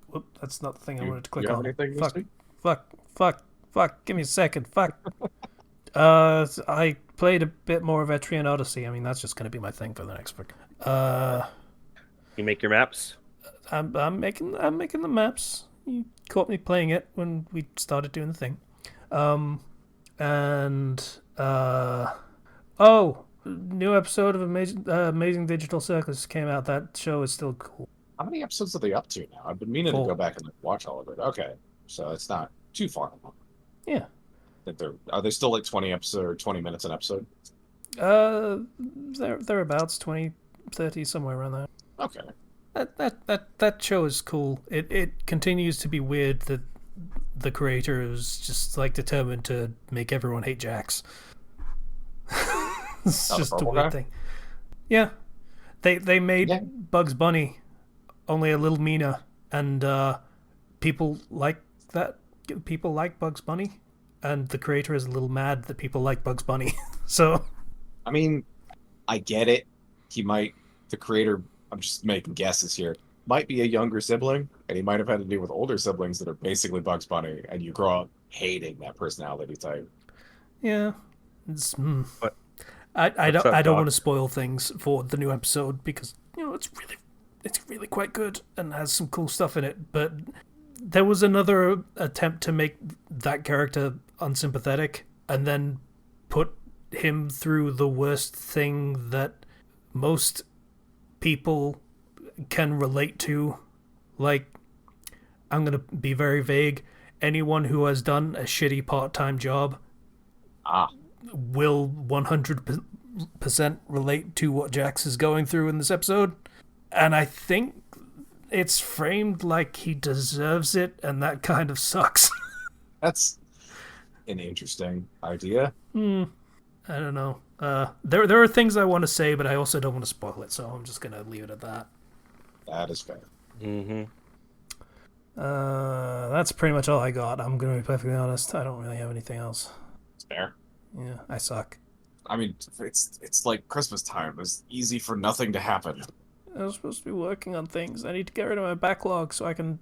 whoop, that's not the thing I wanted to You click have on. anything this Fuck. week? Fuck. Give me a second. Fuck. I played a bit more of Etrian Odyssey. I mean, that's just going to be my thing for the next week. You make your maps. I'm making the maps. You caught me playing it when we started doing the thing. And oh, new episode of Amazing Digital Circus came out. That show is still cool. How many episodes are they up to now? I've been meaning to 4. go back and watch all of it. Okay, so it's not too far along. Yeah. That are they still like 20 episodes or 20 minutes an episode? Thereabouts 20, 30, somewhere around there. Okay. That show is cool. It continues to be weird that the creator is just like determined to make everyone hate Jax. It's Not a just a purple weird guy? thing. Yeah, they made Yeah. Bugs Bunny only a little meaner, and people like that. People like Bugs Bunny, and the creator is a little mad that people like Bugs Bunny. So I mean, I get it. The creator, I'm just making guesses here, might be a younger sibling, and he might have had to deal with older siblings that are basically Bugs Bunny, and you grow up hating that personality type. yeah, it's, What? I What's don't up, I don't Doc? want to spoil things for the new episode because it's really quite good and has some cool stuff in it. But there was another attempt to make that character unsympathetic and then put him through the worst thing that most people can relate to. Like, I'm gonna be very vague. Anyone who has done a shitty part-time job Ah, will 100% relate to what Jax is going through in this episode. And I think it's framed like he deserves it, and that kind of sucks. that's an interesting idea. I don't know. There are things I want to say, but I also don't want to spoil it, so I'm just going to leave it at that. That is fair. Mm-hmm. That's pretty much all I got. I'm going to be perfectly honest. I don't really have anything else. It's fair. Yeah, I suck. I mean, it's like Christmas time. It's easy for nothing to happen. I was supposed to be working on things. I need to get rid of my backlog so I can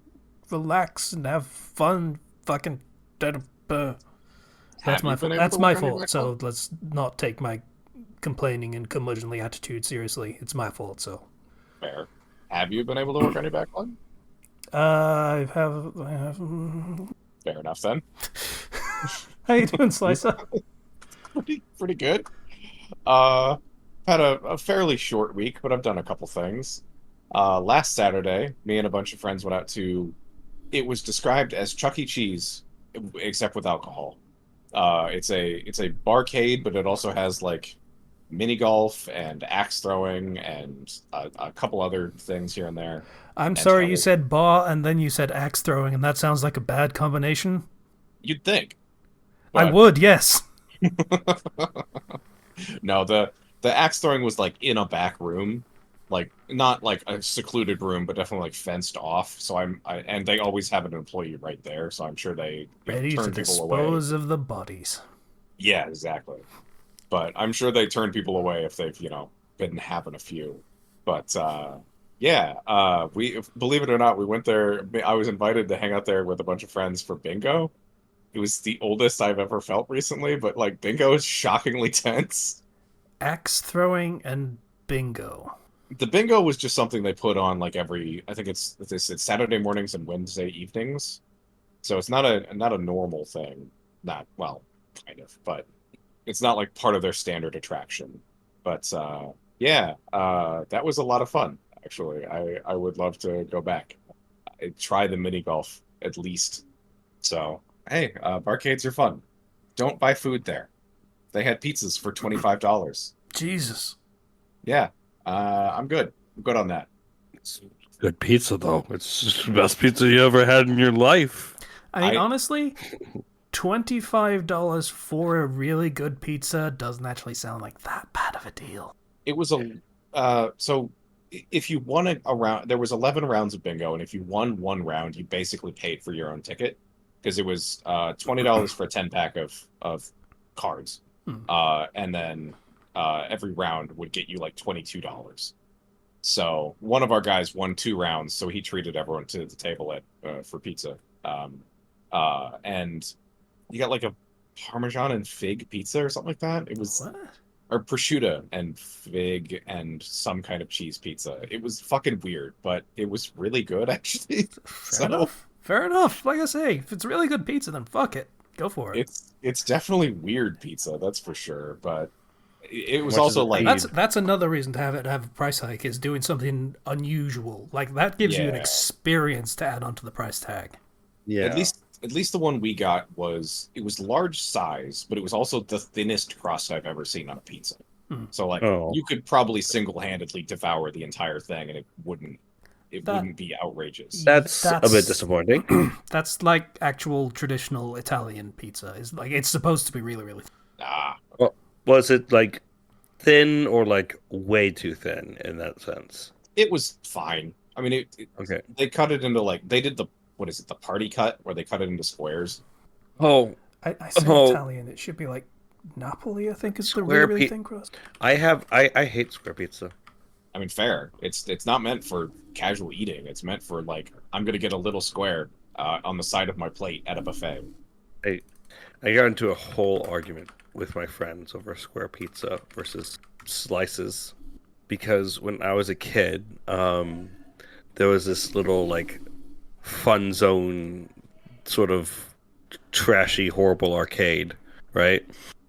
relax and have fun. Fucking. That's Have my you been fault. able That's to my work on your fault. So backlog? let's not take my complaining and curmudgeonly attitude seriously. It's my fault. So Fair. Have you been able to work on your backlog? I have. Fair enough then. How you doing, Slicer? Pretty good. Had a fairly short week, but I've done a couple things. Last Saturday, me and a bunch of friends went out to. It was described as Chuck E. Cheese, except with alcohol. It's a barcade, but it also has like mini golf and axe throwing and a couple other things here and there. I'm And sorry so- you said bar and then you said axe throwing, and that sounds like a bad combination. You'd think. I But would, yes. no, the axe throwing was like in a back room, like not like a secluded room, but definitely like fenced off. So and they always have an employee right there, so I'm sure they Ready to turn people away. dispose of the bodies. Yeah, exactly. But I'm sure they turn people away if they've been having a few. But yeah, we believe it or not, we went there. I was invited to hang out there with a bunch of friends for bingo. It was the oldest I've ever felt recently, but like bingo is shockingly tense. Axe throwing and bingo. The bingo was just something they put on like I think it's Saturday mornings and Wednesday evenings. So it's not a normal thing. Not well, kind of, but it's not like part of their standard attraction. But yeah, that was a lot of fun. Actually, I would love to go back. I'd try the mini golf at least. So hey, barcades are fun. Don't buy food there. They had pizzas for $25. Jesus. Yeah, I'm good. I'm good on that. It's good pizza though. It's the best pizza you ever had in your life. I mean, I honestly, $25 for a really good pizza doesn't actually sound like that bad of a deal. It was so if you won a round, there was 11 rounds of bingo, and if you won one round, you basically paid for your own ticket because it was $20 for a 10 pack of cards, Hmm. and then every round would get you like $22. So one of our guys won 2 rounds, so he treated everyone to the table for pizza, and you got like a Parmesan and fig pizza or something like that. It was What? or prosciutto and fig and some kind of cheese pizza. It was fucking weird, but it was really good actually. Fair So enough. Fair enough. Like I say, if it's really good pizza, then fuck it. Go for it. it's definitely weird pizza, that's for sure. But it How was much does also it like feed? That's another reason to have a price hike is doing something unusual. Like that gives you an yeah. experience to add onto the price tag. At Yeah. least the one we got was it was large size, but it was also the thinnest crust I've ever seen on a pizza. Hmm. So like Oh. you could probably single-handedly devour the entire thing and it That wouldn't be outrageous. That's a bit disappointing. that's like actual traditional Italian pizza. Is like it's supposed to be really, really. Ah, Well, was it like thin or like way too thin in that sense? it was fine. I mean, Okay. they cut it into like they did the what is it, the party cut where they cut it into squares. Oh, I say oh, Italian. It should be like Napoli. I think is the really, square really pizza. thin crust. I hate square pizza. I mean, fair. It's not meant for casual eating. It's meant for like I'm gonna get a little square on the side of my plate at a buffet. I I got into a whole argument with my friends over square pizza versus slices because when I was a kid, there was this little like fun zone sort of trashy, horrible arcade, right?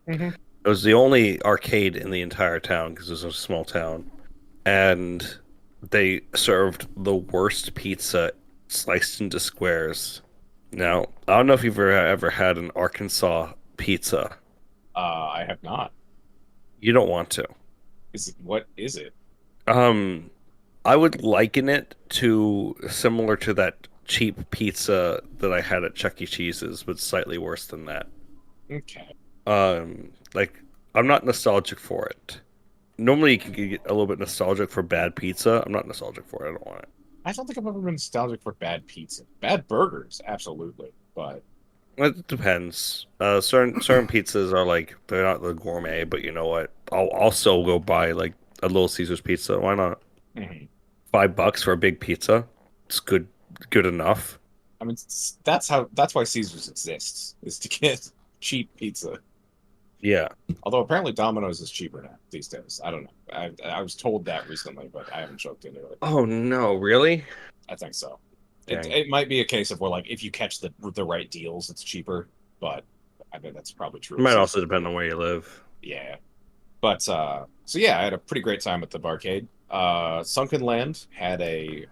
Mm-hmm. It was the only arcade in the entire town because it was a small town, and they served the worst pizza sliced into squares. Now, I don't know if you've ever had an Arkansas pizza. I have not. You don't want to. What is it? Um, I would liken it to similar to that cheap pizza that I had at Chuck E. Cheese's, but slightly worse than that. Okay. Like I'm not nostalgic for it. Normally, you can get a little bit nostalgic for bad pizza. I'm not nostalgic for it. I don't want it. I don't think I've ever been nostalgic for bad pizza. Bad burgers, absolutely. But It depends. Certain pizzas are like they're not the gourmet, but you know what? I'll also go buy like a Little Caesars pizza. Why not? mhm. $5 for a big pizza. It's good enough. I mean, that's why Caesars exists, is to get cheap pizza. Yeah. Although apparently Domino's is cheaper now these days. I don't know. I was told that recently, but I haven't looked into it. Oh no, really? I think so. Dang. It might be a case of where like if you catch the right deals, it's cheaper. But I bet that's probably true. It might also depend on where you live. Yeah. But so yeah, I had a pretty great time at the barcade. Sunken Land had a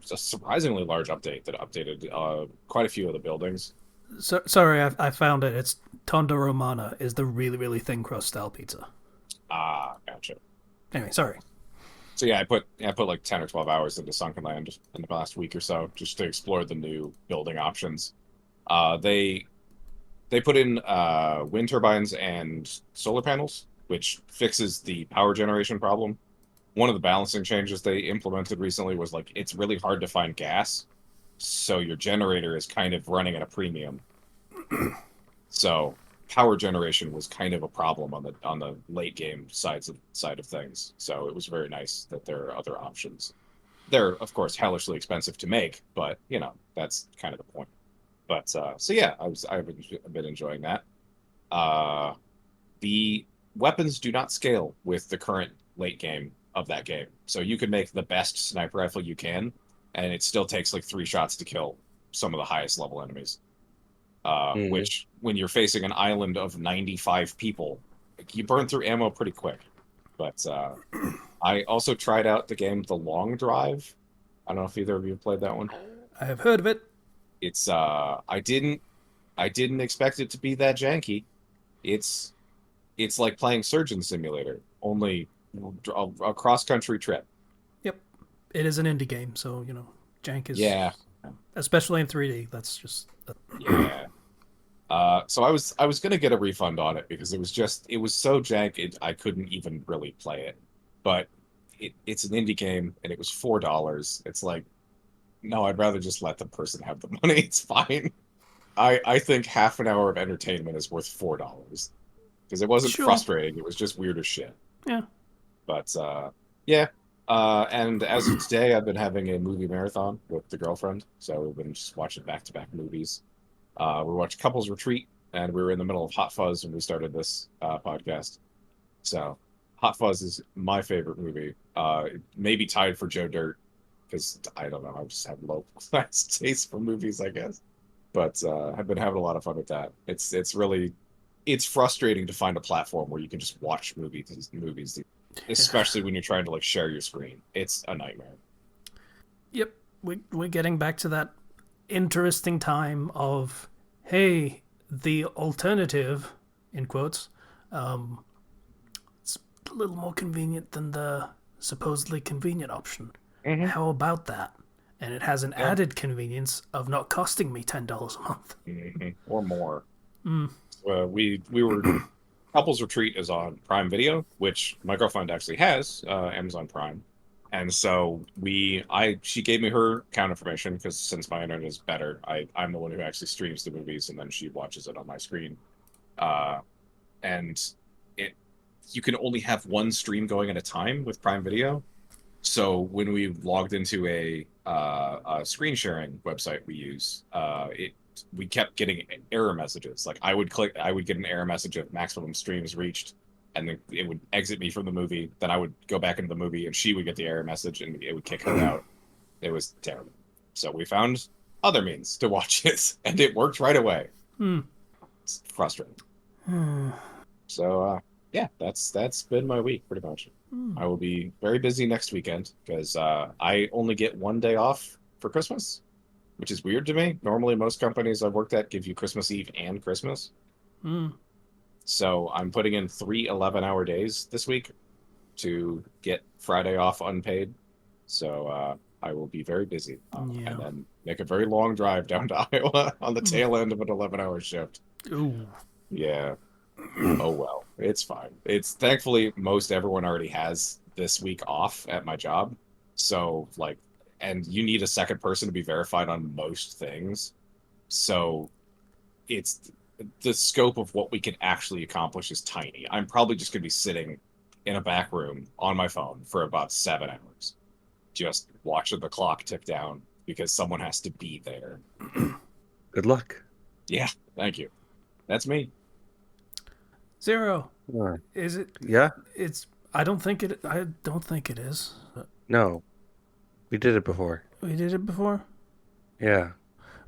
surprisingly large update that updated quite a few of the buildings. So, sorry, I found it. It's Tonda Romana is the really, really thin crust style pizza. Ah, gotcha. Anyway, sorry. So yeah, I put like 10 or 12 hours into Sunken Land in the last week or so just to explore the new building options. They put in wind turbines and solar panels, which fixes the power generation problem. one of the balancing changes they implemented recently was like it's really hard to find gas, so your generator is kind of running at a premium. So power generation was kind of a problem on the late game side of things. So it was very nice that there are other options. They're of course hellishly expensive to make, but you know that's kind of the point. But so yeah, I've been enjoying that. Uh, the weapons do not scale with the current late game of that game, so you can make the best sniper rifle you can, and it still takes like 3 shots to kill some of the highest level enemies. Mm. Which, when you're facing an island of 95 people, you burn through ammo pretty quick. But I also tried out the game The Long Drive. I don't know if either of you have played that one. I have heard of it. It's I didn't expect it to be that janky. It's it's like playing Surgeon Simulator, only a cross country trip. Yep. It is an indie game, so, jank is... Yeah, Especially in 3D. That's just... yeah. So I was gonna get a refund on it because it was so jank I couldn't even really play it. But it's an indie game and it was $4. It's like, no, I'd rather just let the person have the money. It's fine. I think half an hour of entertainment is worth $4 because it wasn't Sure. frustrating. It was just weird as shit. Yeah. But yeah. And as of today, I've been having a movie marathon with the girlfriend, so we've been just watching back-to-back movies. We watched Couples Retreat, and we were in the middle of Hot Fuzz when we started this podcast. So, Hot Fuzz is my favorite movie. It may be tied for Joe Dirt because I don't know. I just have low class taste for movies, I guess. But I've been having a lot of fun with that. It's frustrating to find a platform where you can just watch movies, especially when you're trying to like share your screen. It's a nightmare. Yep. We're getting back to that interesting time of, hey, the alternative, in quotes, it's a little more convenient than the supposedly convenient option. Mm-hmm. How about that? And it has an Yeah. added convenience of not costing me $10 a month. Mm-hmm. Or more. Mm. We were Couples Retreat is on Prime Video, which my girlfriend actually has Amazon Prime, and so she gave me her account information because since my internet is better, I'm the one who actually streams the movies and then she watches it on my screen, and it you can only have one stream going at a time with Prime Video. So when we logged into a screen sharing website we use, we kept getting error messages. Like I would get an error message of maximum streams reached, and then it would exit me from the movie. Then I would go back into the movie, and she would get the error message, and it would kick her out. It was terrible. So we found other means to watch it, and it worked right away. Hmm. It's frustrating. So yeah, that's been my week pretty much. I will be very busy next weekend because I only get one day off for Christmas, which is weird to me. Normally, most companies I've worked at give you Christmas Eve and Christmas. Mm. So I'm putting in 3 11-hour days this week to get Friday off unpaid. So I will be very busy Yeah. and then make a very long drive down to Iowa on the tail end of an 11-hour shift. Ooh. Yeah. Oh well, it's fine. It's thankfully most everyone already has this week off at my job. So like, and you need a second person to be verified on most things. So it's the scope of what we can actually accomplish is tiny. I'm probably just going to be sitting in a back room on my phone for about 7 hours, just watching the clock tick down because someone has to be there. Good luck. Yeah, thank you. That's me. Zero. Yeah. Is it? Yeah? I don't think it. I don't think it is. No. We did it before. We did it before. Yeah.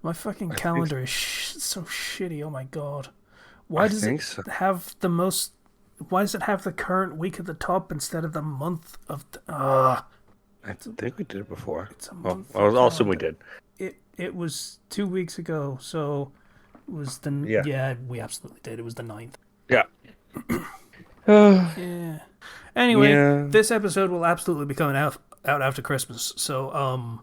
My fucking I think calendar is so shitty. Oh my god. Why I does think it so. have the most? Why does it have the current week at the top instead of the month of? I think we did it before. It's a Well, month. I'll assume we did. It was 2 weeks ago, so it was the Yeah. we absolutely did. It was the 9th. Yeah. Yeah. Anyway, Yeah. this episode will absolutely be coming out after Christmas. So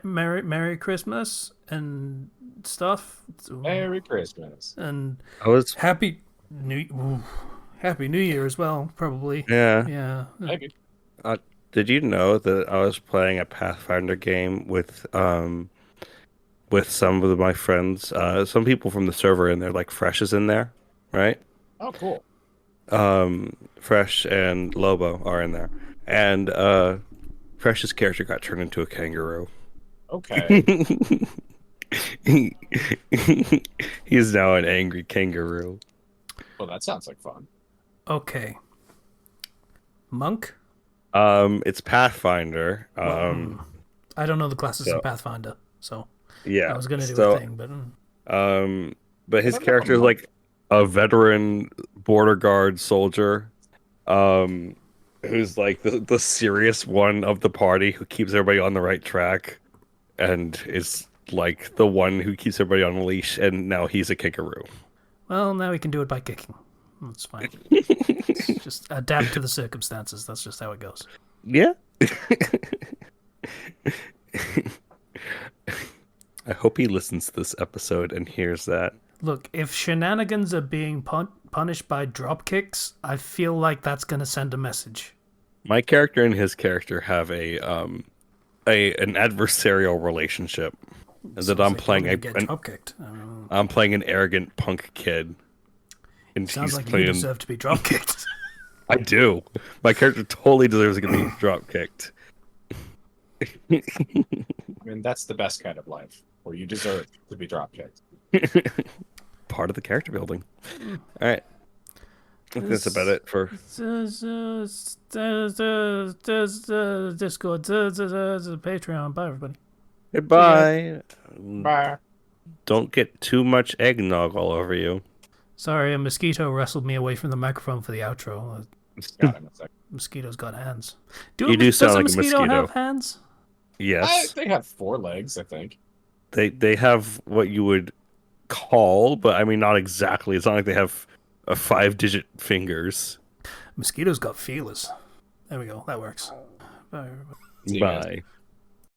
Merry Christmas and stuff. Merry Christmas. And I was Happy New Happy New Year as well, probably. Yeah. Yeah. Maybe. Did you know that I was playing a Pathfinder game with some of my friends, some people from the server in there, like Fresh is in there, right? Oh, cool. Fresh and Lobo are in there, and Fresh's character got turned into a kangaroo. Okay. He is now an angry kangaroo. Well, that sounds like fun. Okay. Monk? It's Pathfinder. I don't know the classes in So Pathfinder, so I yeah, was gonna do a so thing, but but I his don't know character is about like a veteran border guard soldier, um, who's like the serious one of the party who keeps everybody on the right track, and is like the one who keeps everybody on a leash. And now he's a kangaroo. well, now we can do it by kicking. That's fine. It's just adapt to the circumstances. That's just how it goes. Yeah. I hope he listens to this episode and hears that. Look, if shenanigans are being punished by drop kicks, I feel like that's gonna send a message. My character and his character have an adversarial relationship. That Sounds I'm like playing you're gonna get drop kicked. I'm playing an arrogant punk kid, and Sounds he's like you playing. deserve to be drop kicked. I do. My character totally deserves to be drop kicked. I mean, that's the best kind of life, where you deserve to be drop kicked. Part of the character building. All right. I think that's about it for. Discord, Patreon. Bye, everybody. Goodbye. Bye. Don't get too much eggnog all over you. Sorry, a mosquito wrestled me away from the microphone for the outro. Got it in a second. Mosquito's got hands. You do sound does like a a mosquito mosquito. have hands? Yes. They have 4 legs, I think. They have what you would call, but I mean not exactly. It's not like they have a 5-digit fingers. Mosquito's got feelers. There we go. That works. Bye, everybody. See you guys. Bye.